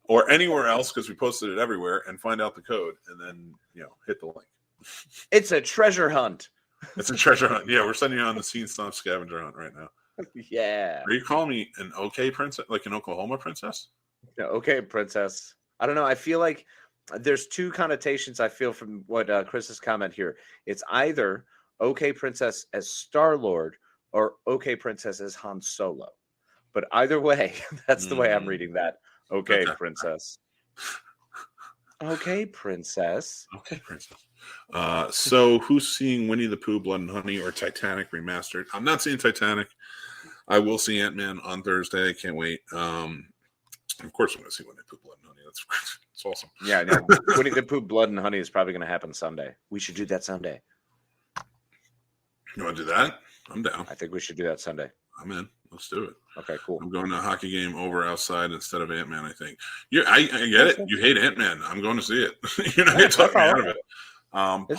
or anywhere else, because we posted it everywhere, and find out the code, and then hit the link. It's a treasure hunt. It's a treasure hunt. Yeah, we're sending you on the Scene Snobs scavenger hunt right now. Yeah. Are you calling me an okay princess, like an Oklahoma princess? Yeah, okay, princess. I don't know. I feel like there's two connotations I feel from what Chris's comment here. It's either okay princess as Star-Lord or okay princess as Han Solo. But either way, that's the way I'm reading that. Okay, princess. Okay, princess. Okay, princess. So who's seeing Winnie the Pooh, Blood and Honey, or Titanic remastered? I'm not seeing Titanic. I will see Ant-Man on Thursday. I can't wait. Of course I'm going to see Winnie the Pooh, Blood and Honey. That's awesome. Yeah, no, Winnie the Pooh, Blood and Honey is probably going to happen Sunday. We should do that Sunday. You want to do that? I'm down. I think we should do that Sunday. I'm in. Let's do it. Okay, cool. I'm going to a hockey game over outside instead of Ant-Man, I think. I get it. You hate Ant-Man. I'm going to see it. You're not going to talk me out of it.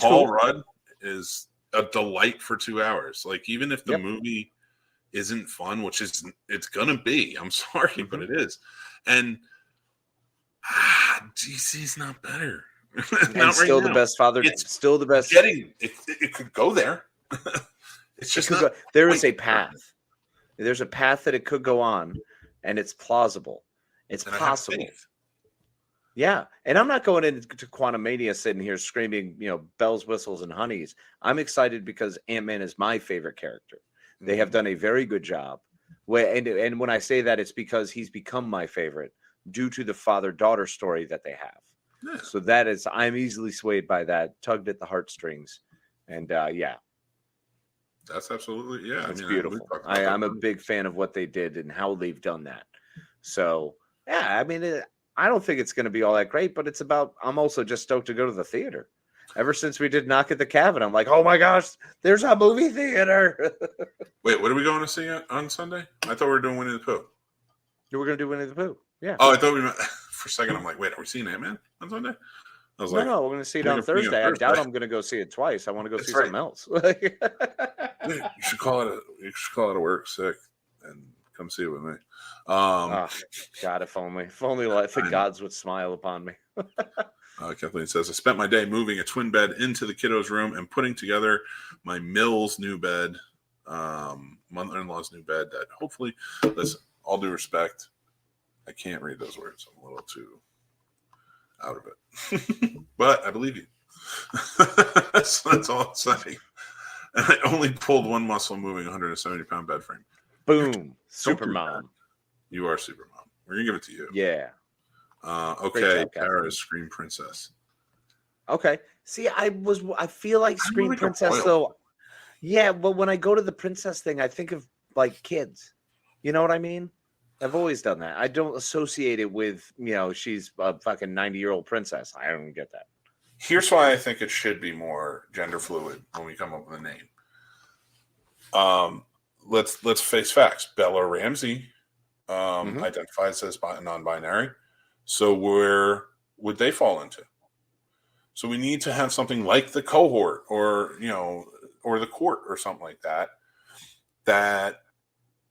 Paul Rudd is a delight for 2 hours. Like, even if the movie isn't fun, which it's going to be. I'm sorry, but it is. And DC's not better. And still the best father. It's still the best. It could go there. It's just there is a path. There's a path that it could go on, and it's plausible. It's possible. Yeah, and I'm not going into Quantumania sitting here screaming, bells, whistles, and honeys. I'm excited because Ant-Man is my favorite character. They have done a very good job. And when I say that, it's because he's become my favorite due to the father-daughter story that they have. Yeah. So I'm easily swayed by that, tugged at the heartstrings. And yeah. That's absolutely, yeah. It's beautiful. I'm a big fan of what they did and how they've done that. So, yeah, I mean, I don't think it's going to be all that great, but I'm also just stoked to go to the theater. Ever since we did Knock at the Cabin, I'm like, oh my gosh, there's a movie theater. Wait, what are we going to see on Sunday? I thought we were doing Winnie the Pooh. You were going to do Winnie the Pooh, yeah. Oh, I thought we meant, for a second, I'm like, wait, are we seeing Ant-Man on Sunday? I was no, we're going to see it on Thursday. I doubt I'm going to go see it twice. I want to go see something else. You should call it a work sick and come see it with me. God, if only the gods would smile upon me. Kathleen says, I spent my day moving a twin bed into the kiddos' room and putting together my Mills new bed, mother-in-law's new bed that hopefully, listen, all due respect, I can't read those words. I'm a little too out of it. But I believe you. So that's all I'm saying. And I only pulled one muscle moving a 170-pound bed frame. Boom. Super mom. You are super mom. We're going to give it to you. Yeah. Okay. Kara is Scream Princess. Okay. See, I feel like Scream Princess, though. Yeah, but when I go to the princess thing, I think of like kids. You know what I mean? I've always done that. I don't associate it with, she's a fucking 90-year-old princess. I don't get that. Here's why I think it should be more gender fluid when we come up with a name. Let's face facts. Bella Ramsey identifies as non-binary. So where would they fall into? So we need to have something like the cohort or the court or something like that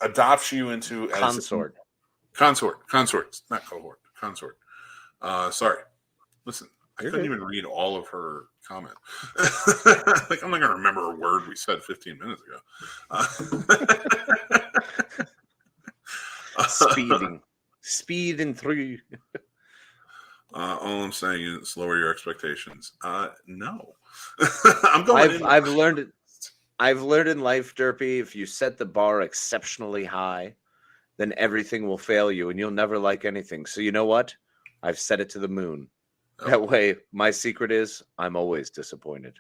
adopts you into consort, not cohort, consort. Sorry. Listen, I couldn't even read all of her comment. Like, I'm not going to remember a word we said 15 minutes ago. Speeding through. All I'm saying is lower your expectations. No. I'm going. I've learned in life, Derpy, if you set the bar exceptionally high, then everything will fail you and you'll never like anything. So you know what? I've set it to the moon. That way, my secret is I'm always disappointed.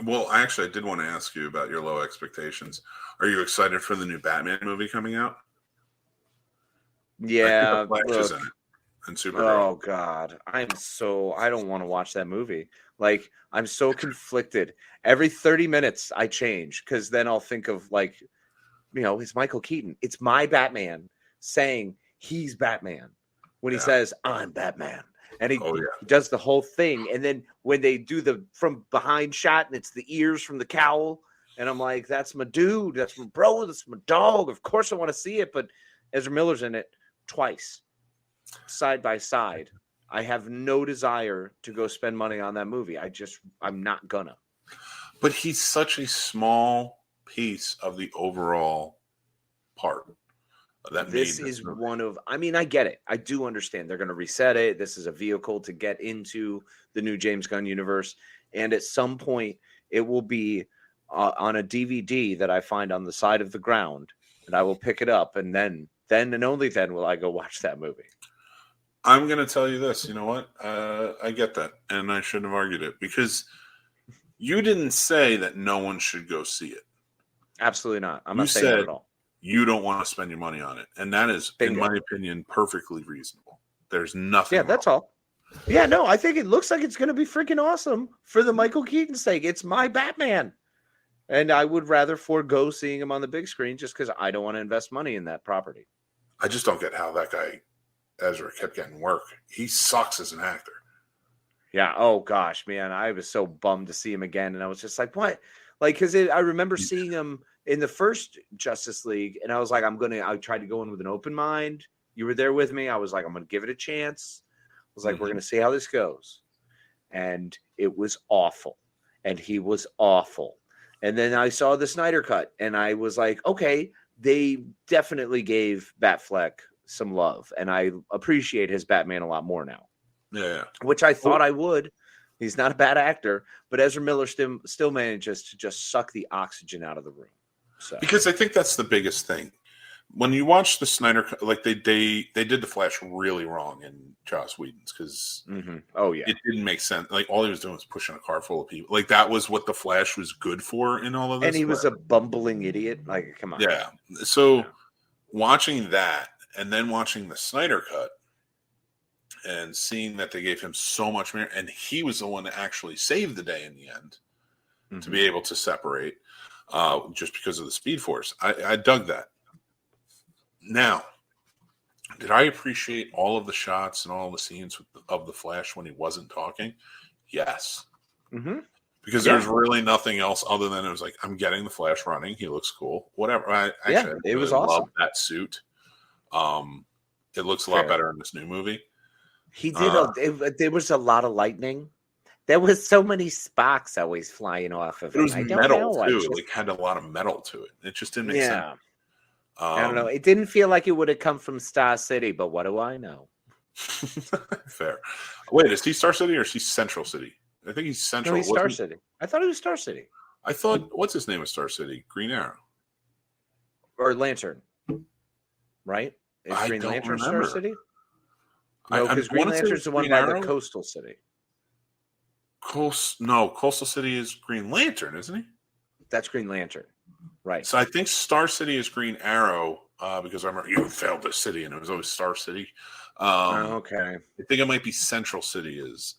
Well, actually, I did want to ask you about your low expectations. Are you excited for the new Batman movie coming out? Yeah. Flash in it and Supergirl. Oh, God. I don't want to watch that movie. Like, I'm so conflicted. Every 30 minutes, I change because then I'll think of, it's Michael Keaton. It's my Batman saying he's Batman. When he says, I'm Batman. And he does the whole thing. And then when they do the from behind shot and it's the ears from the cowl. And I'm like, that's my dude. That's my bro. That's my dog. Of course I want to see it. But Ezra Miller's in it twice, side by side. I have no desire to go spend money on that movie. I'm not gonna. But he's such a small piece of the overall part. This is one of, I get it. I do understand. They're going to reset it. This is a vehicle to get into the new James Gunn universe. And at some point, it will be on a DVD that I find on the side of the ground. And I will pick it up. And then and only then will I go watch that movie. I'm going to tell you this. You know what? I get that. And I shouldn't have argued it. Because you didn't say that no one should go see it. Absolutely not. I'm not saying that at all. You don't want to spend your money on it. And that is, in my opinion, perfectly reasonable. There's nothing wrong. That's all. Yeah, no, I think it looks like it's going to be freaking awesome for the Michael Keaton sake. It's my Batman. And I would rather forego seeing him on the big screen just because I don't want to invest money in that property. I just don't get how that guy, Ezra, kept getting work. He sucks as an actor. Yeah. Oh, gosh, man. I was so bummed to see him again. And I was just like, what? Like, because I remember seeing him in the first Justice League, and I was like, I tried to go in with an open mind. You were there with me. I was like, I'm going to give it a chance. was like, we're going to see how this goes. And it was awful. And he was awful. And then I saw the Snyder Cut, and I was like, okay, they definitely gave Batfleck some love, and I appreciate his Batman a lot more now. Yeah. Which I thought I would. He's not a bad actor, but Ezra Miller still manages to just suck the oxygen out of the room. So. Because I think that's the biggest thing. When you watch the Snyder, like they did the Flash really wrong in Joss Whedon's because it didn't make sense. Like all he was doing was pushing a car full of people. Like that was what the Flash was good for in all of this. And he was a bumbling idiot. Like, come on. Yeah. So watching that and then watching the Snyder Cut and seeing that they gave him so much more, and he was the one that actually saved the day in the end to be able to separate just because of the Speed Force. I dug that. Now, did I appreciate all of the shots and all the scenes of the Flash when he wasn't talking? Yes. Because there's really nothing else other than it was like, I'm getting the Flash running. He looks cool. Whatever. It was awesome. Love that suit. It looks a lot better in this new movie. He did. There was a lot of lightning. There was so many sparks always flying off of it. It was metal too. Like had a lot of metal to it. It just didn't make sense. I don't know. It didn't feel like it would have come from Star City, but what do I know? Fair. Wait, is he Star City or is he Central City? I think he's Central. No, he's Star City. I thought it was Star City. I thought, what's his name is Star City? Green Arrow. Or Lantern. Right? Is Green Lantern Star City? No, because Green Lantern's the one by the coastal city. Coastal City is Green Lantern, isn't he? That's Green Lantern. Right. So I think Star City is Green Arrow because I remember you failed the city and it was always Star City. Okay. I think it might be Central City is.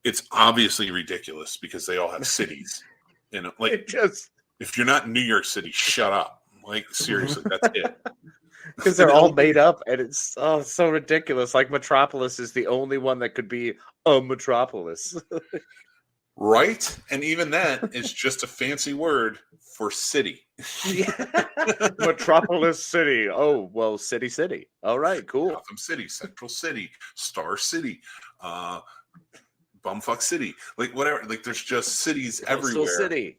It's obviously ridiculous because they all have cities. You know, like if you're not in New York City, shut up. Like seriously, that's it. Because they're all made up and it's so ridiculous. Like Metropolis is the only one that could be a metropolis. Right? And even that is just a fancy word for city. Metropolis City. Oh, well, City. All right, cool. Gotham City, Central City, Star City, Bumfuck City. Like, whatever. Like, there's just cities everywhere. City.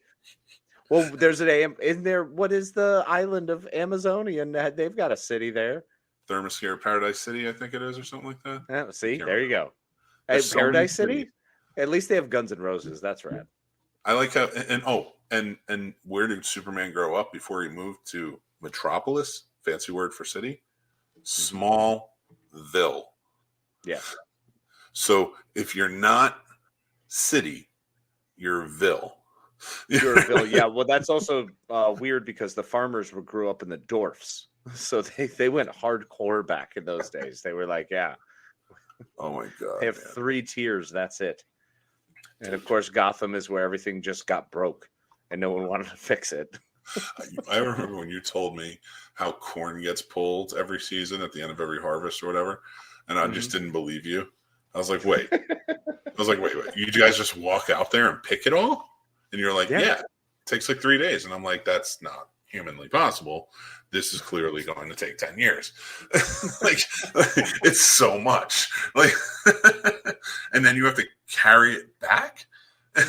Well, there's in there. What is the island of Amazonia? And they've got a city there. Thermoscare Paradise City, I think it is, or something like that. Yeah, see, there you go. Hey, Paradise City? At least they have Guns N' Roses. That's rad. I like how and where did Superman grow up before he moved to Metropolis? Fancy word for city. Smallville. Yeah. So if you're not city, you're Ville. You're Ville. Yeah. Well, that's also weird because the farmers grew up in the dwarfs, so they went hardcore back in those days. They were like, yeah. Oh my god. They have 3 tiers. That's it. And of course, Gotham is where everything just got broke and no one wanted to fix it. I remember when you told me how corn gets pulled every season at the end of every harvest or whatever, and I just didn't believe you. I was like, wait. Wait. You guys just walk out there and pick it all? And you're like, yeah. It takes like 3 days. And I'm like, that's not humanly possible. This is clearly going to take 10 years. like it's so much. Like, and then you have to carry it back.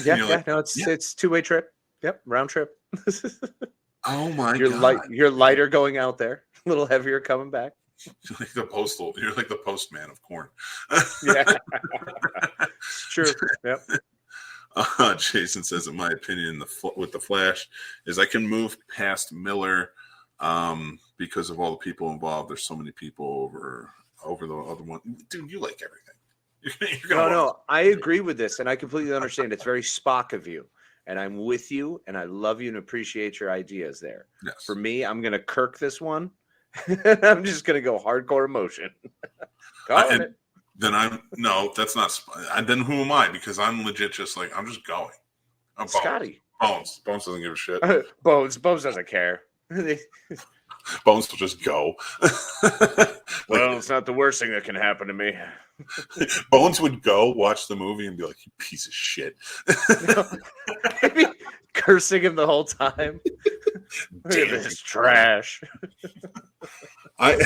No, it's 2-way trip. Yep, round trip. Oh my god! You're lighter going out there, a little heavier coming back. You're like the postman of corn. Yeah, it's true. Yep. Jason says, in my opinion, with the Flash, is I can move past Miller because of all the people involved. There's so many people over the other one. Dude, you like everything. No, I agree with this, and I completely understand. It's very Spock of you, and I'm with you, and I love you and appreciate your ideas there. Yes. For me, I'm going to Kirk this one. I'm just going to go hardcore emotion. Then that's not. Then who am I? Because I'm legit just like, I'm just going. I'm Scotty. Bones doesn't give a shit. Bones doesn't care. Bones will just go. Well, it's not the worst thing that can happen to me. Bones would go watch the movie and be like, you piece of shit. Maybe cursing him the whole time. Damn, this trash. I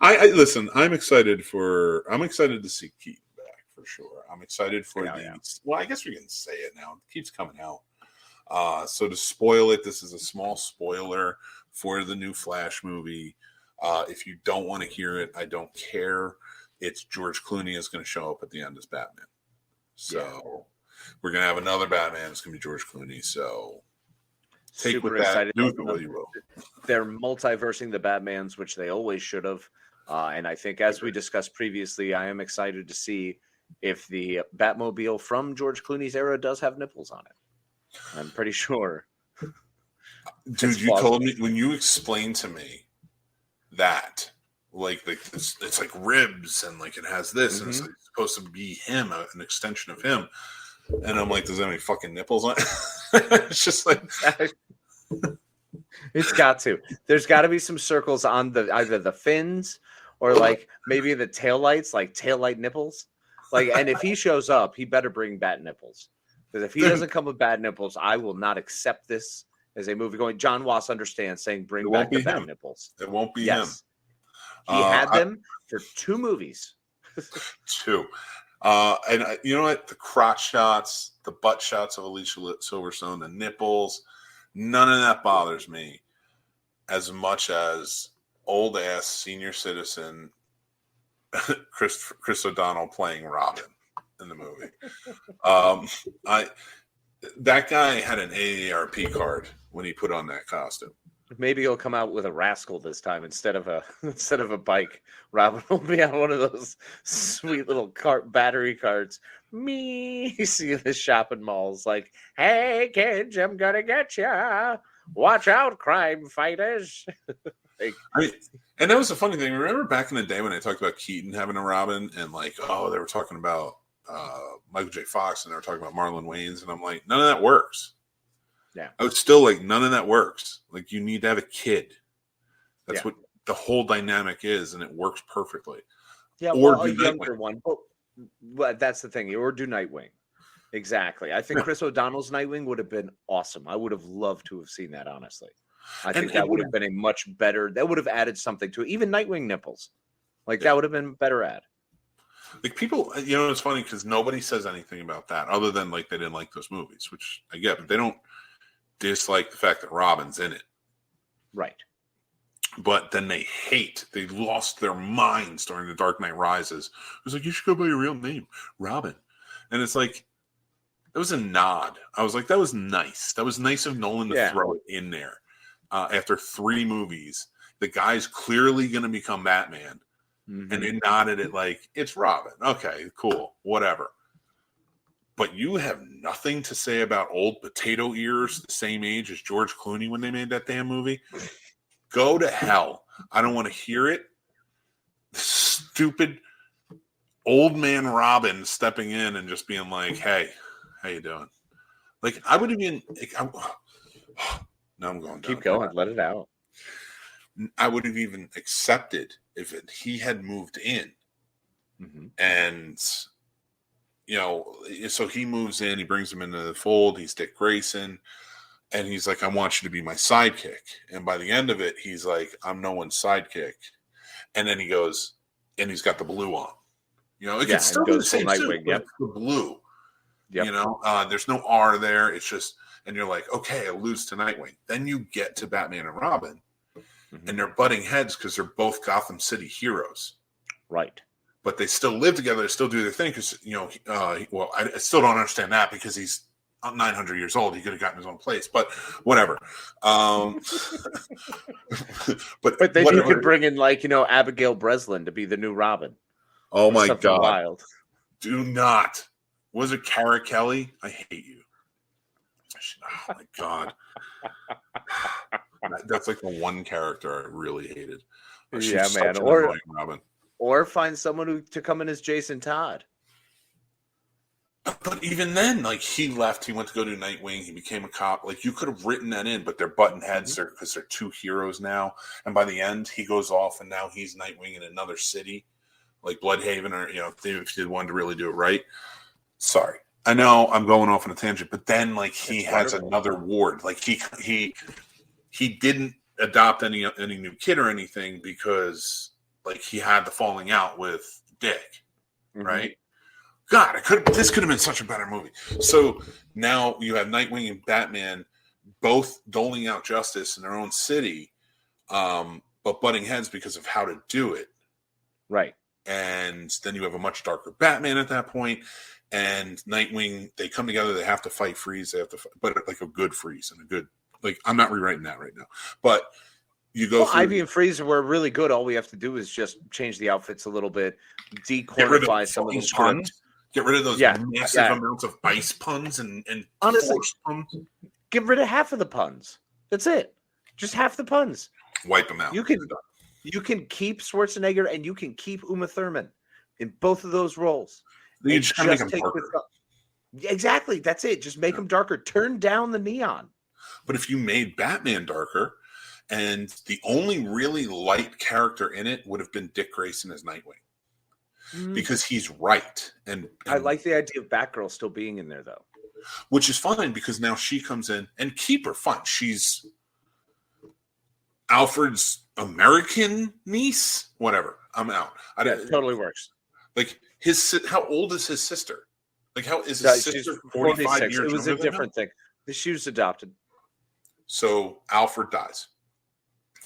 I listen. I'm excited to see Keaton back for sure. I'm excited for Well, I guess we can say it now. It keeps coming out. So to spoil it, this is a small spoiler for the new Flash movie. If you don't want to hear it, I don't care. It's George Clooney is going to show up at the end as Batman. So we're going to have another Batman. It's going to be George Clooney. So take super with that. excited. Do with it what you will. They're multiversing the Batmans, which they always should have. And I think, as we discussed previously, I am excited to see if the Batmobile from George Clooney's era does have nipples on it. I'm pretty sure. Dude, you told me when you explained to me that, like it's like ribs and like it has this and it's like supposed to be him, an extension of him. And I'm like, does that have any fucking nipples on it? It's just like it's got to. There's got to be some circles on either the fins or like maybe the taillights, like taillight nipples. Like, and if he shows up, he better bring bat nipples. Because if he doesn't come with bat nipples, I will not accept this as a movie going. John Wass understands saying bring back the bat nipples. It won't be him. He had them for 2 movies. 2. And you know what? The crotch shots, the butt shots of Alicia Silverstone, the nipples, none of that bothers me as much as old ass senior citizen Chris O'Donnell playing Robin in the movie. That guy had an AARP card when he put on that costume. Maybe he'll come out with a rascal this time instead of a bike. Robin will be on one of those sweet little battery carts. Me, you see the shopping malls like, hey kids, I'm gonna get ya. Watch out, crime fighters. And that was the funny thing. Remember back in the day when I talked about Keaton having a Robin and like, they were talking about Michael J. Fox and they were talking about Marlon Wayans, and I'm like, none of that works. Yeah. I was still like, none of that works. Like, you need to have a kid. That's what the whole dynamic is, and it works perfectly. Yeah, or a younger one. But that's the thing. Or do Nightwing. Exactly. I think Chris O'Donnell's Nightwing would have been awesome. I would have loved to have seen that, honestly. I think that would have been a much better, that would have added something to it. Even Nightwing nipples. Like, that would have been better ad. Like, people, it's funny because nobody says anything about that other than like they didn't like those movies, which I get, but they don't dislike the fact that Robin's in it. Right. But then they lost their minds during The Dark Knight Rises. It was like, you should go by your real name, Robin. And it's like, it was a nod. I was like, that was nice. That was nice of Nolan to throw it in there. After 3 movies, the guy's clearly going to become Batman. Mm-hmm. And they nodded it like, it's Robin. Okay, cool, whatever. But you have nothing to say about old potato ears the same age as George Clooney when they made that damn movie? Go to hell. I don't want to hear it. Stupid old man Robin stepping in and just being like, hey, how you doing? Like, I would have been... Now I'm going down. Keep going. Let it out. I would have even accepted if he had moved in. Mm-hmm. And, so he moves in, he brings him into the fold, he's Dick Grayson, and he's like, I want you to be my sidekick. And by the end of it, he's like, I'm no one's sidekick. And then he goes, and he's got the blue on. It can still be the same suit, but it's the blue. Yep. There's no R there. It's just, and you're like, okay, I lose to Nightwing. Then you get to Batman and Robin, and they're butting heads because they're both Gotham City heroes. Right. But they still live together. They still do their thing because, I still don't understand that because he's 900 years old. He could have gotten his own place, but whatever. But then you could bring in Abigail Breslin to be the new Robin. Oh my God. Wild. Do not. Was it Cara Kelly? I hate you. Oh my God. That's like the one character I really hated. She's man. Robin. Or find someone to come in as Jason Todd. But even then, like, he left. He went to go do Nightwing. He became a cop. Like, you could have written that in, but they're button heads because they're 2 heroes now. And by the end, he goes off, and now he's Nightwing in another city, like Bloodhaven, or if they wanted to really do it right. Sorry, I know I'm going off on a tangent, but then like he has another ward. Like he didn't adopt any new kid or anything because like he had the falling out with Dick, right? God, this could have been such a better movie. So now you have Nightwing and Batman both doling out justice in their own city, but butting heads because of how to do it. Right. And then you have a much darker Batman at that point. And Nightwing, they come together. They have to fight Freeze. They have to fight, but like a good Freeze and a good, like, I'm not rewriting that right now. But you go through. Ivy and Freeze were really good. All we have to do is just change the outfits a little bit, dequantify some of the puns. Get rid of those massive amounts of ice puns and honestly, puns. Get rid of half of the puns. That's it. Just half the puns. Wipe them out. You can keep Schwarzenegger and you can keep Uma Thurman in both of those roles. You just make them darker. Exactly. That's it. Just make them darker. Turn down the neon. But if you made Batman darker, and the only really light character in it would have been Dick Grayson as Nightwing. Because he's right. And I like the idea of Batgirl still being in there, though. Which is fine, because now she comes in and keep her fun. She's Alfred's American niece? Whatever. I'm out. It totally works. Like, how old is his sister? Like, how is his sister 45 years? It was a different thing. She was adopted. So Alfred dies.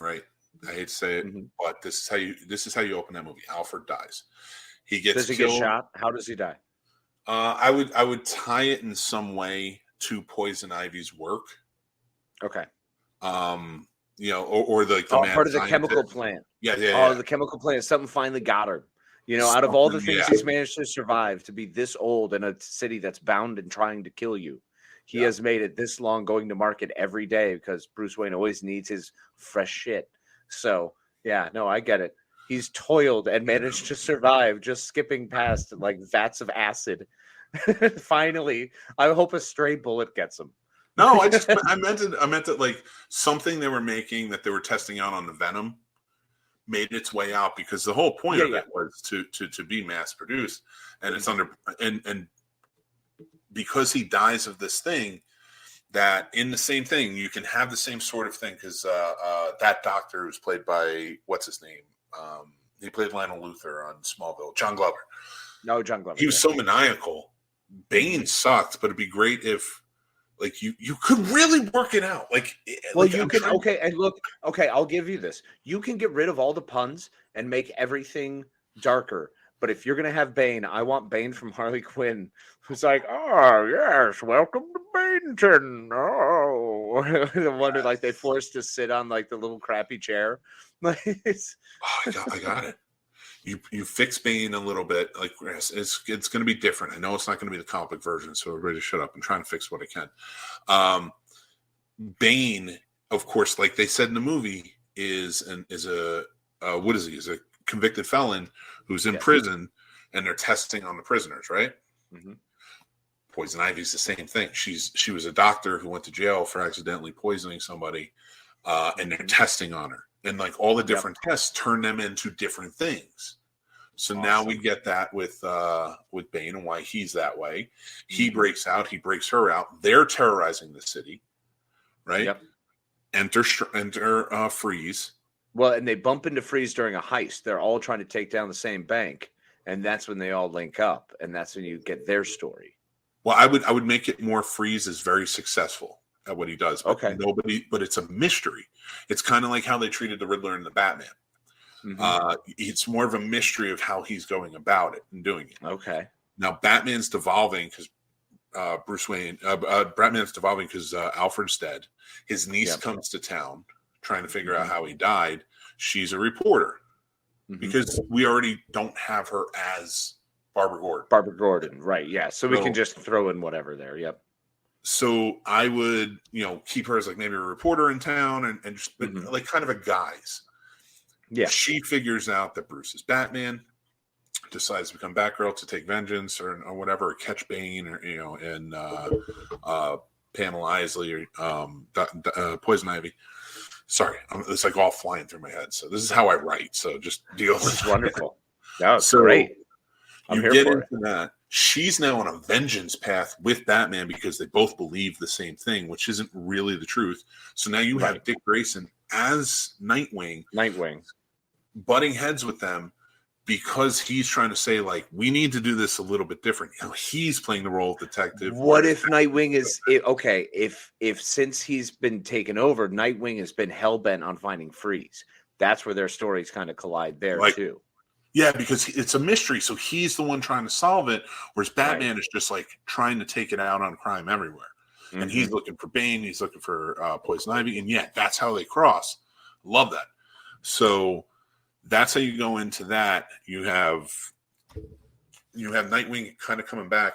Right? I hate to say it, but this is how you open that movie. Alfred dies. He gets Does he killed. Get shot? How does he die? I would tie it in some way to Poison Ivy's work. Okay. Or the part of the chemical plant. Yeah. The chemical plant. Something finally got her. Out of all the things he's managed to survive, to be this old in a city that's bound and trying to kill you, he has made it this long, going to market every day because Bruce Wayne always needs his fresh shit. So, I get it. He's toiled and managed to survive, just skipping past like vats of acid. Finally, I hope a stray bullet gets him. No, I meant it like something they were making that they were testing out on the Venom made its way out, because the whole point of it was to be mass produced, and it's under and because he dies of this thing, that in the same thing you can have the same sort of thing, because that doctor who's played by what's his name. He played Lionel Luthor on Smallville. John Glover. No, John Glover. He was so maniacal. Bane sucked, but it'd be great if, like, you could really work it out. I'll give you this. You can get rid of all the puns and make everything darker. But if you're gonna have Bane, I want Bane from Harley Quinn, who's like, "Oh yes, welcome to Baneton." Oh, the one who like they forced to sit on like the little crappy chair. I got it. You fix Bane a little bit. Like, it's going to be different. I know it's not going to be the comic book version, so everybody just shut up. I'm trying to fix what I can. Bane, of course, like they said in the movie, is a convicted felon who's in prison, and they're testing on the prisoners, right? Mm-hmm. Poison Ivy's the same thing. She was a doctor who went to jail for accidentally poisoning somebody, and they're testing on her. And like all the different tests turn them into different things. So now we get that with Bane and why he's that way. He breaks out. He breaks her out. They're terrorizing the city, right? Yep. Enter Freeze. Well, and they bump into Freeze during a heist. They're all trying to take down the same bank, and that's when they all link up, and that's when you get their story. Well, I would make it more Freeze is very successful at what he does. But but it's a mystery. It's kind of like how they treated the Riddler in the Batman. Mm-hmm. It's more of a mystery of how he's going about it and doing it. Okay. Now Batman's devolving because Batman's devolving because Alfred's dead. His niece comes to town trying to figure out how he died. She's a reporter because we already don't have her as Barbara Gordon. Barbara Gordon, right? Yeah. So we can just throw in whatever there. Yep. So I would, keep her as like maybe a reporter in town and just like kind of a guise. Yeah. She figures out that Bruce is Batman, decides to become Batgirl to take vengeance or whatever, or catch Bane and Pamela Isley or Poison Ivy. Sorry, it's like all flying through my head. So this is how I write. So just deal with it. It's wonderful. That was great. I'm here for it. That. She's now on a vengeance path with Batman because they both believe the same thing, which isn't really the truth. So now you have Dick Grayson as Nightwing. butting heads with them because he's trying to say, like, we need to do this a little bit different. You know, he's playing the role of detective. What if Nightwing is okay? If since he's been taken over, Nightwing has been hell-bent on finding Freeze. That's where their stories kind of collide there, like, too. Yeah, because it's a mystery, so he's the one trying to solve it, whereas Batman is just like trying to take it out on crime everywhere. Mm-hmm. And he's looking for Bane, he's looking for Poison Ivy, and that's how they cross. Love that. So that's how you go into that. You have Nightwing kind of coming back.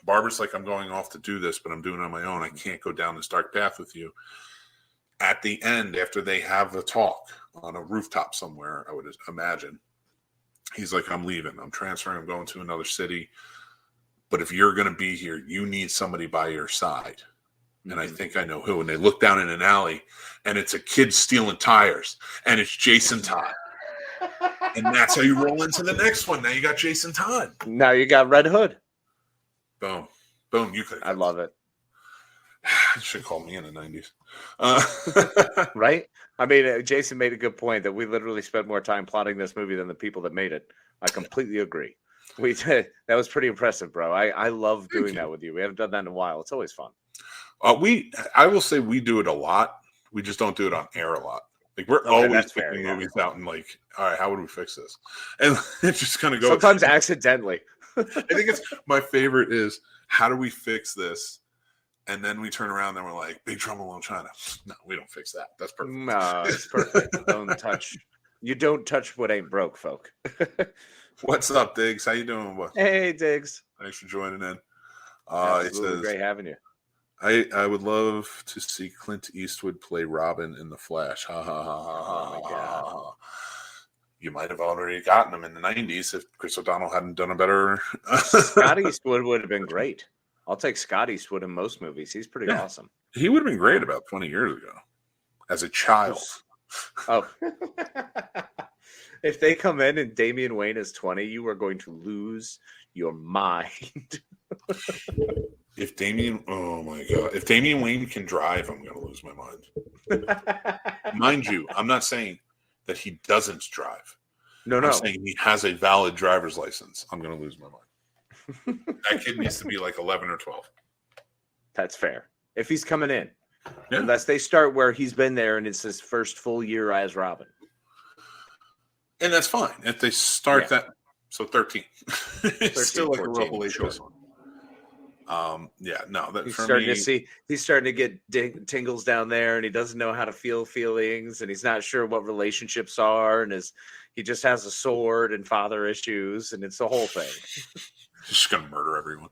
Barbara's like, I'm going off to do this, but I'm doing it on my own. I can't go down this dark path with you. At the end, after they have the talk on a rooftop somewhere, I would imagine, he's like, I'm leaving. I'm transferring. I'm going to another city. But if you're going to be here, you need somebody by your side. And I think I know who. And they look down in an alley, and it's a kid stealing tires. And it's Jason Todd. And that's how you roll into the next one. Now you got Jason Todd. Now you got Red Hood. Boom. Boom. You could. I love it. You should call me in the 90s. Right? I mean, Jason made a good point that we literally spent more time plotting this movie than the people that made it. I completely agree. We did. That was pretty impressive, bro. I love doing that with you. We haven't done that in a while. It's always fun. I will say we do it a lot. We just don't do it on air a lot. Like, we're always picking movies out and like, all right, how would we fix this? And it just kind of goes. Sometimes accidentally. I think it's my favorite is, how do we fix this? And then we turn around and we're like, Big Trouble in Little China. No, we don't fix that. That's perfect. No, it's perfect. You don't touch what ain't broke, folk. What's up, Diggs? How you doing? Hey, Diggs. Thanks for joining in. It says, great having you. I would love to see Clint Eastwood play Robin in The Flash. Ha ha ha ha. Oh my God. You might have already gotten him in the 90s if Chris O'Donnell hadn't done a better. Scott Eastwood would have been great. I'll take Scott Eastwood in most movies. He's pretty awesome. He would have been great about 20 years ago as a child. Oh. If they come in and Damian Wayne is 20, you are going to lose your mind. If Damian Wayne can drive, I'm going to lose my mind. Mind you, I'm not saying that he doesn't drive. No. I'm saying he has a valid driver's license. I'm going to lose my mind. That kid needs to be like 11 or 12. That's fair. If he's coming in. Yeah. Unless they start where he's been there and it's his first full year as Robin. And that's fine. If they start that, so 13. It's still like 14, a revelation. Sure. He's starting to get tingles down there, and he doesn't know how to feel feelings, and he's not sure what relationships are, and he just has a sword and father issues, and it's the whole thing. He's just gonna murder everyone.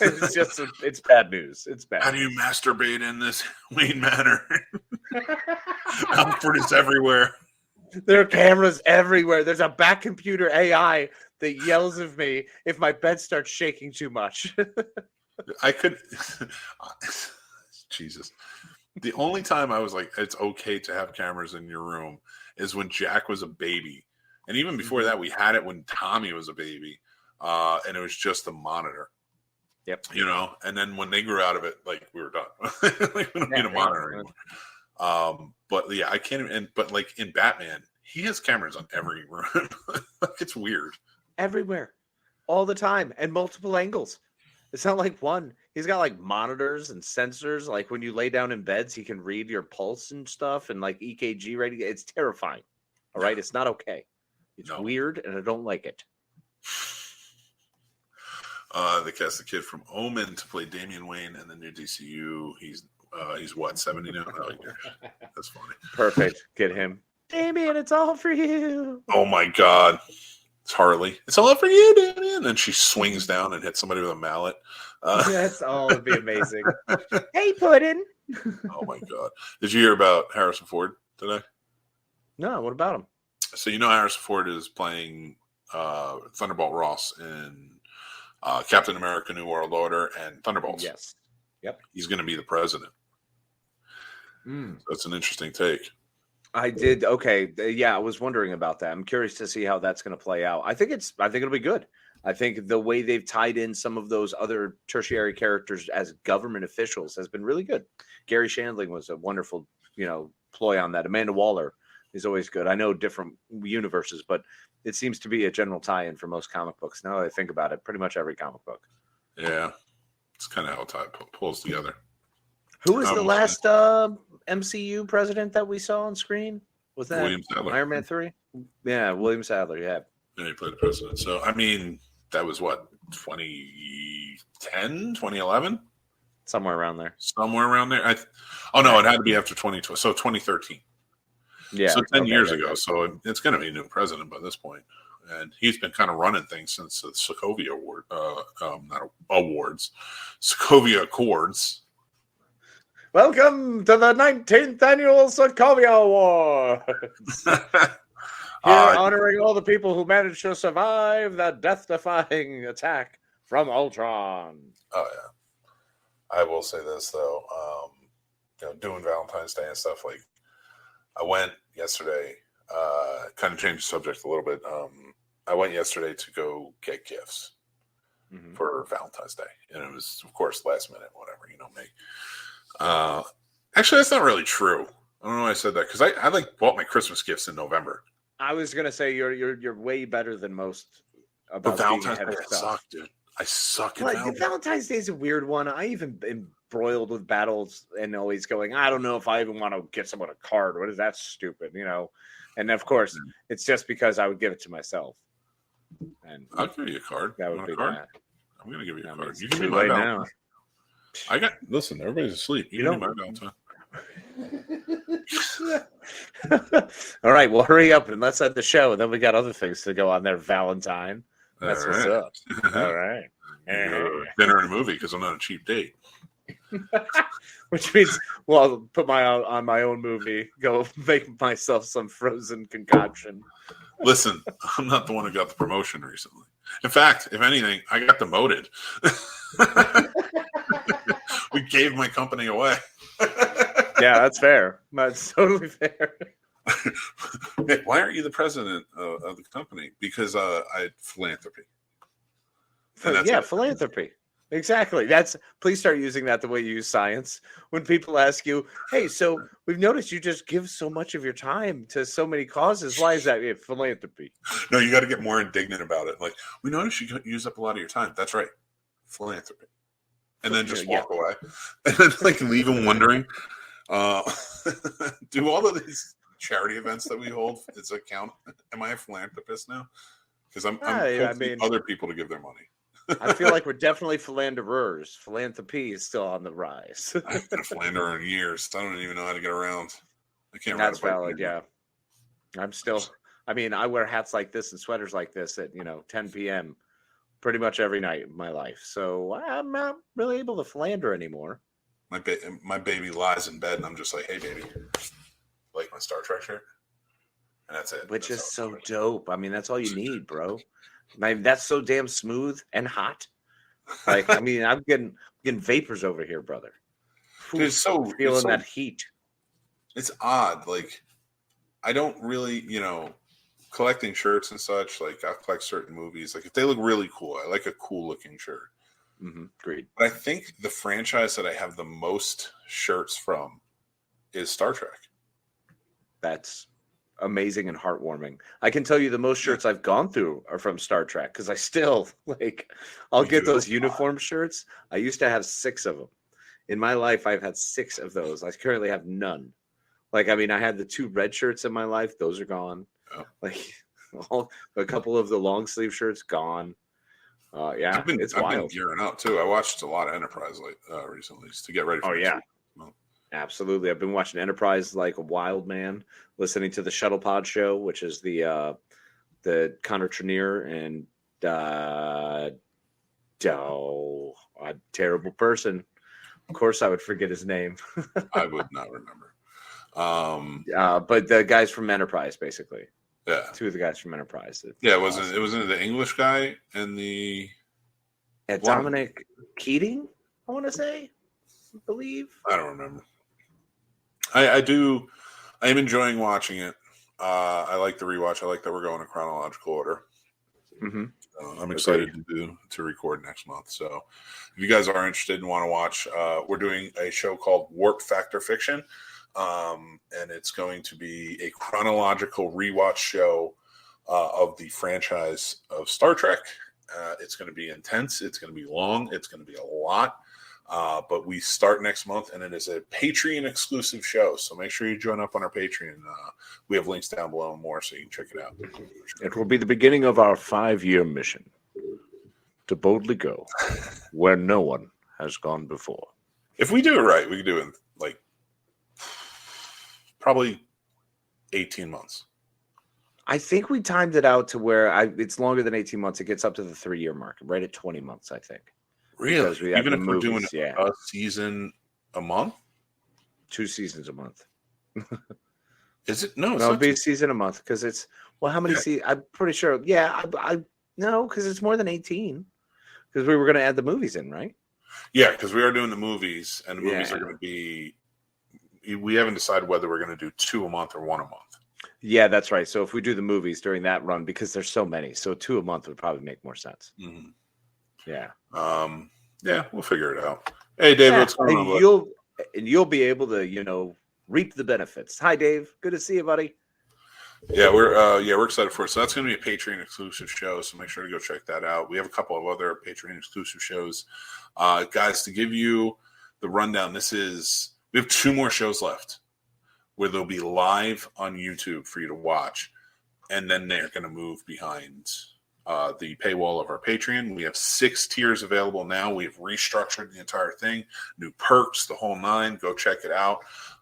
It's bad news. It's bad. How do you masturbate in this Wayne Manor? Alfred is everywhere. There are cameras everywhere. There's a back computer AI that yells at me if my bed starts shaking too much. I could. Jesus. The only time I was like, it's okay to have cameras in your room is when Jack was a baby. And even before that, we had it when Tommy was a baby. And it was just a monitor. Yep. You know, and then when they grew out of it, like, we were done. Like, we don't need a monitor anymore. But yeah, I can't even, but like in Batman, he has cameras on every room. Like, it's weird. Everywhere. All the time. And multiple angles. It's not like one. He's got like monitors and sensors. Like when you lay down in beds, he can read your pulse and stuff and like EKG rating. It's terrifying. All right. It's not okay. It's weird and I don't like it. They cast the kid from Omen to play Damian Wayne in the new DCU. He's what, 70 now? Oh, yeah. That's funny. Perfect. Get him. Damian, it's all for you. Oh my God. It's Harley. It's all for you, Damian. And then she swings down and hits somebody with a mallet. That's all. It'd be amazing. Hey, Puddin'. Oh my God. Did you hear about Harrison Ford today? No, what about him? So you know Harrison Ford is playing Thunderbolt Ross in Captain America: New World Order and Thunderbolts. Yes. Yep. He's going to be the president. So that's an interesting take. I did. Okay. Yeah, I was wondering about that. I'm curious to see how that's going to play out. I think it'll be good. I think the way they've tied in some of those other tertiary characters as government officials has been really good. Gary Shandling was a wonderful, ploy on that. Amanda Waller is always good. I know different universes, but it seems to be a general tie-in for most comic books. Now that I think about it, pretty much every comic book. Yeah, it's kind of how it pulls together. Who was the last MCU president that we saw on screen? Was that William Sadler? Iron Man 3? Yeah, William Sadler, yeah. Yeah, he played the president. So, I mean, that was what, 2010, 2011? Somewhere around there. Somewhere around there. Oh, no, it had to be after 2012. So, 2013. Yeah. So, 10 years ago. So, it's going to be a new president by this point. And he's been kind of running things since the Sokovia Award, not awards, Sokovia Accords. Welcome to the 19th annual Sokovia Awards. Here, honoring all the people who managed to survive the death-defying attack from Ultron. Oh, yeah. I will say this, though. Doing Valentine's Day and stuff, like, I went yesterday, kind of changed the subject a little bit. I went yesterday to go get gifts for Valentine's Day. And it was, of course, last minute, whatever, me. Actually, that's not really true. I don't know why I said that, because I bought my Christmas gifts in November. I was gonna say you're way better than most But about Valentine's Day suck, dude. I suck at Valentine's. Valentine's Day is a weird one. I even embroiled with battles and always going, I don't know if I even want to get someone a card. What is that stupid, And of course, it's just because I would give it to myself. And I'll give you a card. That would be that. I'm gonna give you a card. You can be my Valentine. Listen, everybody's asleep. You know my Valentine. All right, well, hurry up and let's end the show, and then we got other things to go on there. Valentine, that's what's up. All right, dinner and a movie because I'm not a cheap date. Which means, well, I'll put on my own movie. Go make myself some frozen concoction. Listen, I'm not the one who got the promotion recently. In fact, if anything, I got demoted. We gave my company away. Yeah, that's fair. That's totally fair. Why aren't you the president of the company? Because I had philanthropy. Philanthropy. Exactly. Please start using that the way you use science. When people ask you, hey, so we've noticed you just give so much of your time to so many causes. Why is that? Philanthropy. No, you got to get more indignant about it. Like, we noticed you use up a lot of your time. That's right. Philanthropy. And then just walk away. And then leave them wondering. Do all of these charity events that we hold, does it count? Am I a philanthropist now? Because I'm other people to give their money. I feel like we're definitely philanderers. Philanthropy is still on the rise. I've been a philanderer in years. I don't even know how to get around. I can't. That's valid. Yeah, I'm still. I wear hats like this and sweaters like this at 10 p.m. pretty much every night of my life. So I'm not really able to philander anymore. My baby lies in bed, and I'm just like, "Hey, baby, like my Star Trek shirt," and that's it. Which is so dope. That's all you need, bro. That's so damn smooth and hot. I'm getting vapors over here, brother. Dude, it's feeling that heat. It's odd. I don't really, collecting shirts and such. I collect certain movies. If they look really cool, I like a cool looking shirt. Great. But I think the franchise that I have the most shirts from is Star Trek. That's amazing and heartwarming. I can tell you the most shirts I've gone through are from Star Trek because I still I'll get those uniform shirts. I used to have 6 of them. In my life, I've had 6 of those. I currently have none. I had the 2 red shirts in my life. Those are gone. Oh. A couple of the long sleeve shirts gone. I've been gearing up too. I watched a lot of Enterprise recently to get ready for week. Absolutely. I've been watching Enterprise like a wild man, listening to the Shuttle Pod show, which is the Connor Trenier and a terrible person. Of course I would forget his name. I would not remember. But the guys from Enterprise, basically. Yeah. 2 of the guys from Enterprise. It wasn't the English guy and the Dominic Keating, I want to say. I believe. I don't remember. I do. I'm enjoying watching it. I like the rewatch. I like that we're going in chronological order. I'm excited to record next month. So if you guys are interested and want to watch, we're doing a show called Warp Factor Fiction. and it's going to be a chronological rewatch show of the franchise of Star Trek. It's going to be intense. It's going to be long. It's going to be a lot. But we start next month, and it is a Patreon exclusive show. So make sure you join up on our Patreon. We have links down below and more, so you can check it out. It will be the beginning of our 5-year mission to boldly go where no one has gone before. If we do it right, we can do it in like probably 18 months. I think we timed it out to where it's longer than 18 months. It gets up to the 3-year mark, right at 20 months, I think. Really? We Even if we're movies, doing a season a month? 2 seasons a month. Is it? No, it'll be a season a month because it's, well, how many seasons? I'm pretty sure. Yeah, no, because it's more than 18. Because we were going to add the movies in, right? Yeah, because we are doing the movies, and the movies are going to be, we haven't decided whether we're going to do 2 a month or 1 a month. Yeah, that's right. So if we do the movies during that run, because there's so many, so 2 a month would probably make more sense. Mm-hmm. Yeah. Yeah, we'll figure it out. Hey, Dave, what's going on? You'll be able to, reap the benefits. Hi, Dave. Good to see you, buddy. Yeah, we're excited for it. So that's going to be a Patreon exclusive show. So make sure to go check that out. We have a couple of other Patreon exclusive shows, guys. To give you the rundown, we have 2 more shows left where they'll be live on YouTube for you to watch, and then they're going to move behind the paywall of our Patreon. We have 6 tiers available now. We've restructured the entire thing, new perks, the whole 9. Go check it out,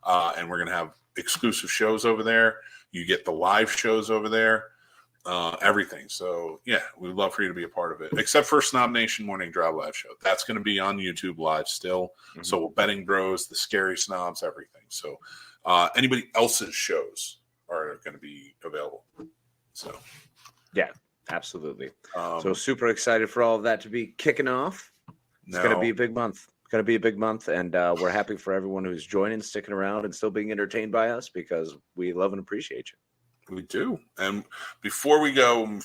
and we're going to have exclusive shows over there. You get the live shows over there, everything. So, yeah, we'd love for you to be a part of it, except for Snobnation Morning Drive Live Show. That's going to be on YouTube Live still. Mm-hmm. So, Betting Bros, the Scary Snobs, everything. So, anybody else's shows are going to be available. So, yeah, absolutely. So, super excited for all of that to be kicking off. It's going to be a big month. Going to be a big month, and we're happy for everyone who's joining, sticking around, and still being entertained by us because we love and appreciate you. We do. And before we roll, we're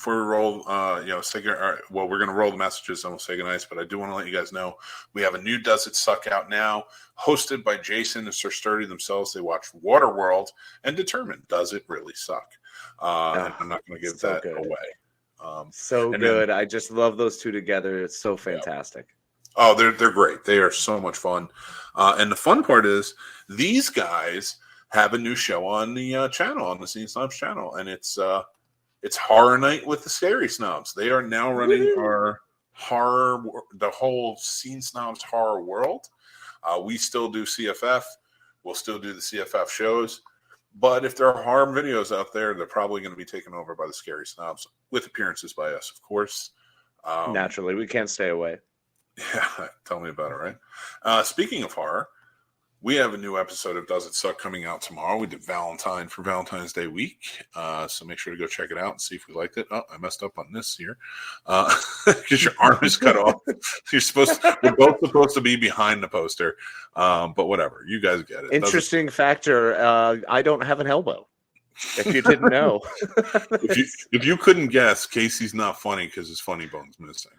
going to roll the messages and we'll say goodnight. But I do want to let you guys know we have a new Does It Suck out now, hosted by Jason and Sir Sturdy themselves. They watch Waterworld and determine, does it really suck? And I'm not going to give that away. So good. I just love those two together. It's so fantastic. Yeah. Oh, they're great. They are so much fun. And the fun part is these guys have a new show on the channel, on the Scene Snobs channel, and it's Horror Night with the Scary Snobs. They are now running the whole Scene Snobs horror world. We still do CFF. We'll still do the CFF shows. But if there are horror videos out there, they're probably going to be taken over by the Scary Snobs, with appearances by us, of course. Naturally, we can't stay away. Yeah, tell me about it, right? Speaking of horror, we have a new episode of Does It Suck coming out tomorrow. We did Valentine for Valentine's Day week, so make sure to go check it out and see if we liked it. Oh, I messed up on this here because your arm is cut off. We're both supposed to be behind the poster, but whatever. You guys get it. Interesting factor. I don't have an elbow. If you didn't know, if you couldn't guess, Casey's not funny because his funny bone's missing.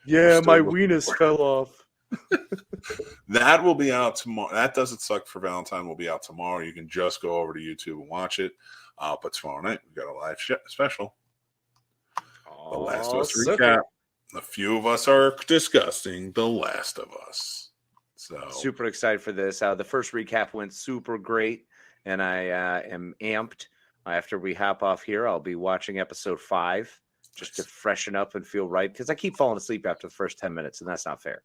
Yeah, my weenus fell off. That will be out tomorrow. That Does It Suck for Valentine will be out tomorrow. You can just go over to YouTube and watch it. But tomorrow night, we've got a live special. The Last of Us recap. A few of us are discussing The Last of Us. So super excited for this. The first recap went super great, and I am amped. After we hop off here, I'll be watching episode 5. Just to freshen up and feel right, because I keep falling asleep after the first 10 minutes, and that's not fair.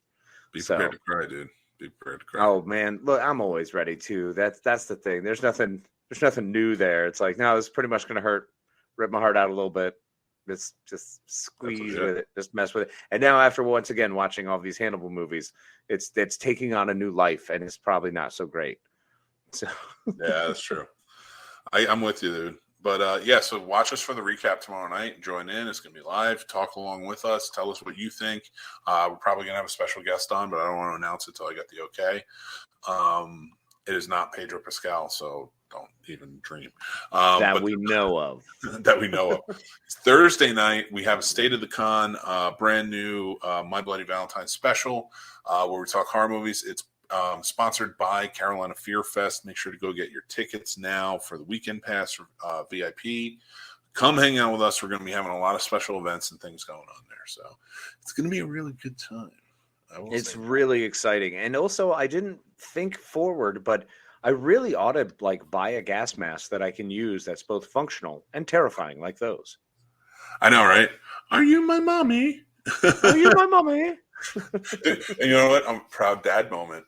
Be prepared to cry, dude. Be prepared to cry. Oh man, look, I'm always ready too. That's the thing. There's nothing new there. It's like, no, it's pretty much going to rip my heart out a little bit. Just squeeze with it, just mess with it. And now, after once again watching all these Hannibal movies, it's taking on a new life, and it's probably not so great. So yeah, that's true. I'm with you, dude. But, so watch us for the recap tomorrow night. Join in. It's going to be live. Talk along with us. Tell us what you think. We're probably going to have a special guest on, but I don't want to announce it until I get the okay. It is not Pedro Pascal, so don't even dream. We know of. That we know of. Thursday night, we have a State of the Con, brand new My Bloody Valentine special, where we talk horror movies. It's sponsored by Carolina Fear Fest. Make sure to go get your tickets now for the weekend pass for VIP. Come hang out with us. We're going to be having a lot of special events and things going on there. So it's going to be a really good time. It's really exciting. And also, I didn't think forward, but I really ought to buy a gas mask that I can use that's both functional and terrifying like those. I know, right? Are you my mommy? Are you my mommy? And you know what? I'm a proud dad moment.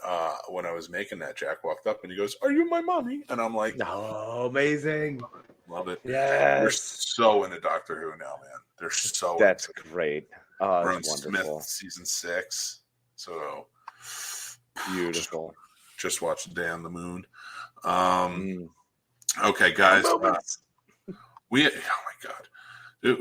When I was making that, Jack walked up and he goes, "Are you my mommy?" And I'm like, "Oh, amazing. Love it. Yes. We're so into Doctor Who now, man. They're so That's great. Oh, we're that's on wonderful. Smith season 6. So Beautiful. Just watched Day on the Moon. Okay, guys. Oh my God.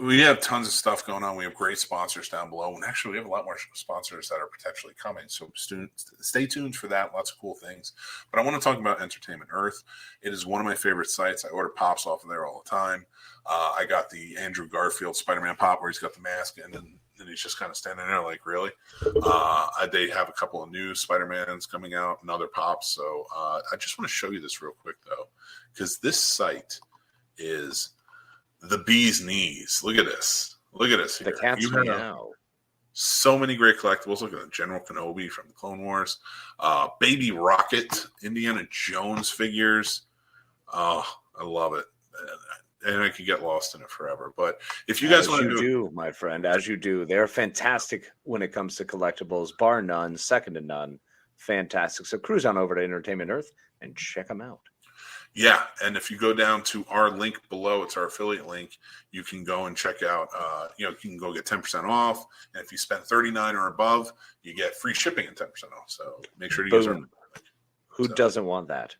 We have tons of stuff going on. We have great sponsors down below. And actually, we have a lot more sponsors that are potentially coming. So stay tuned for that. Lots of cool things. But I want to talk about Entertainment Earth. It is one of my favorite sites. I order pops off of there all the time. I got the Andrew Garfield Spider-Man pop where he's got the mask and then he's just kind of standing there like, really? They have a couple of new Spider-Mans coming out and other pops. So I just want to show you this real quick, though, because this site is the bee's knees. Look at this. Look at this here. The cat's meow. So many great collectibles. Look at the General Kenobi from the Clone Wars. Baby Rocket, Indiana Jones figures. Oh, I love it. And I could get lost in it forever. But if you guys want to do, my friend, as you do, they're fantastic when it comes to collectibles, bar none, second to none. Fantastic. So cruise on over to Entertainment Earth and check them out. Yeah, and if you go down to our link below, it's our affiliate link, you can go and check out, you can go get 10% off. And if you spend $39 or above, you get free shipping and 10% off. So make sure to use our link. Who doesn't want that?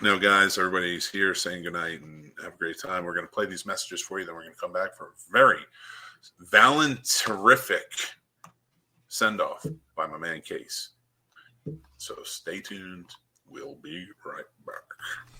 Now, guys, everybody's here saying goodnight and have a great time. We're going to play these messages for you. Then we're going to come back for a very Valentine-terrific send-off by my man Case. So stay tuned. We'll be right back.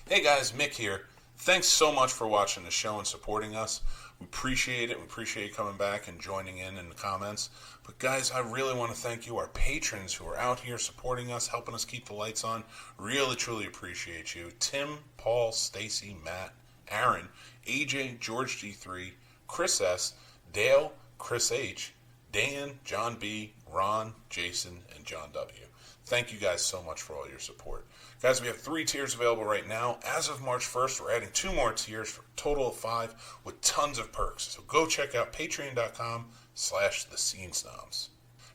Hey guys, Mick here. Thanks so much for watching the show and supporting us. We appreciate it. We appreciate you coming back and joining in the comments. But guys, I really want to thank you, our patrons who are out here supporting us, helping us keep the lights on. Really, truly appreciate you. Tim, Paul, Stacy, Matt, Aaron, AJ, George G3, Chris S, Dale, Chris H, Dan, John B, Ron, Jason, and John W. Thank you guys so much for all your support. Guys, we have 3 tiers available right now. As of March 1st, we're adding 2 more tiers for a total of 5 with tons of perks. So go check out patreon.com/thescenesnobs.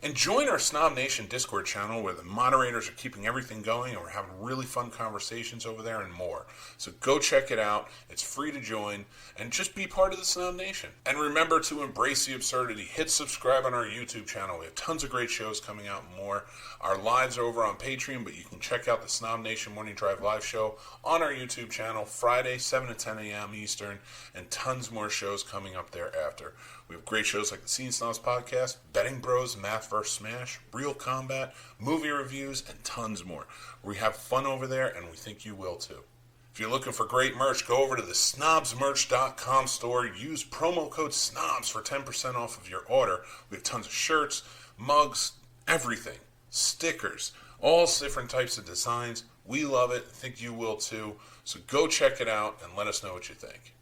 And join our Snob Nation Discord channel where the moderators are keeping everything going and we're having really fun conversations over there and more. So go check it out. It's free to join and just be part of the Snob Nation. And remember to embrace the absurdity. Hit subscribe on our YouTube channel. We have tons of great shows coming out and more. Our lives are over on Patreon, but you can check out the Snob Nation Morning Drive live show on our YouTube channel Friday, 7 to 10 a.m. Eastern, and tons more shows coming up thereafter. We have great shows like the Scene Snobs Podcast, Betting Bros, Math vs. Smash, Real Combat, movie reviews, and tons more. We have fun over there, and we think you will too. If you're looking for great merch, go over to the snobsmerch.com store. Use promo code SNOBS for 10% off of your order. We have tons of shirts, mugs, everything, stickers, all different types of designs. We love it. I think you will too. So go check it out and let us know what you think.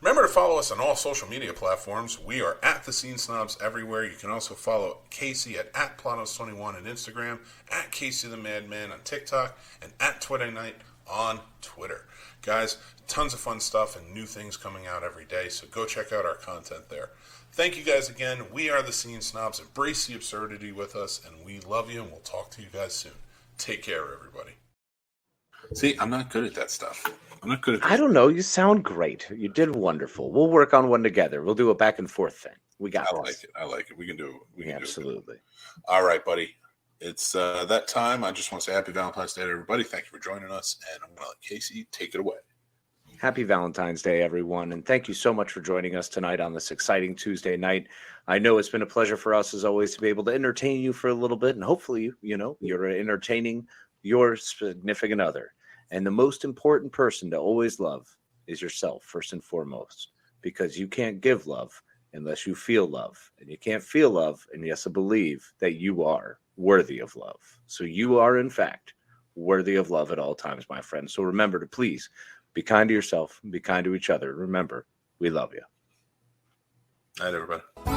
Remember to follow us on all social media platforms. We are at The Scene Snobs everywhere. You can also follow Casey at Planos21 on Instagram, at Casey the Madman on TikTok, and at Twitter Night on Twitter. Guys, tons of fun stuff and new things coming out every day, so go check out our content there. Thank you guys again. We are The Scene Snobs. Embrace the absurdity with us, and we love you, and we'll talk to you guys soon. Take care, everybody. See, I'm not good at that stuff. I'm not good at that. I don't know. You sound great. You did wonderful. We'll work on one together. We'll do a back and forth thing. We got this. I like it. We can do it. We can absolutely. All right, buddy. It's that time. I just want to say happy Valentine's Day to everybody. Thank you for joining us. And I'm going to let Casey take it away. Happy Valentine's Day, everyone. And thank you so much for joining us tonight on this exciting Tuesday night. I know it's been a pleasure for us, as always, to be able to entertain you for a little bit. And hopefully, you're entertaining your significant other. And the most important person to always love is yourself, first and foremost, because you can't give love unless you feel love. And you can't feel love unless you believe that you are worthy of love. So you are, in fact, worthy of love at all times, my friend. So remember to please be kind to yourself, be kind to each other. Remember, we love you. Night, everybody.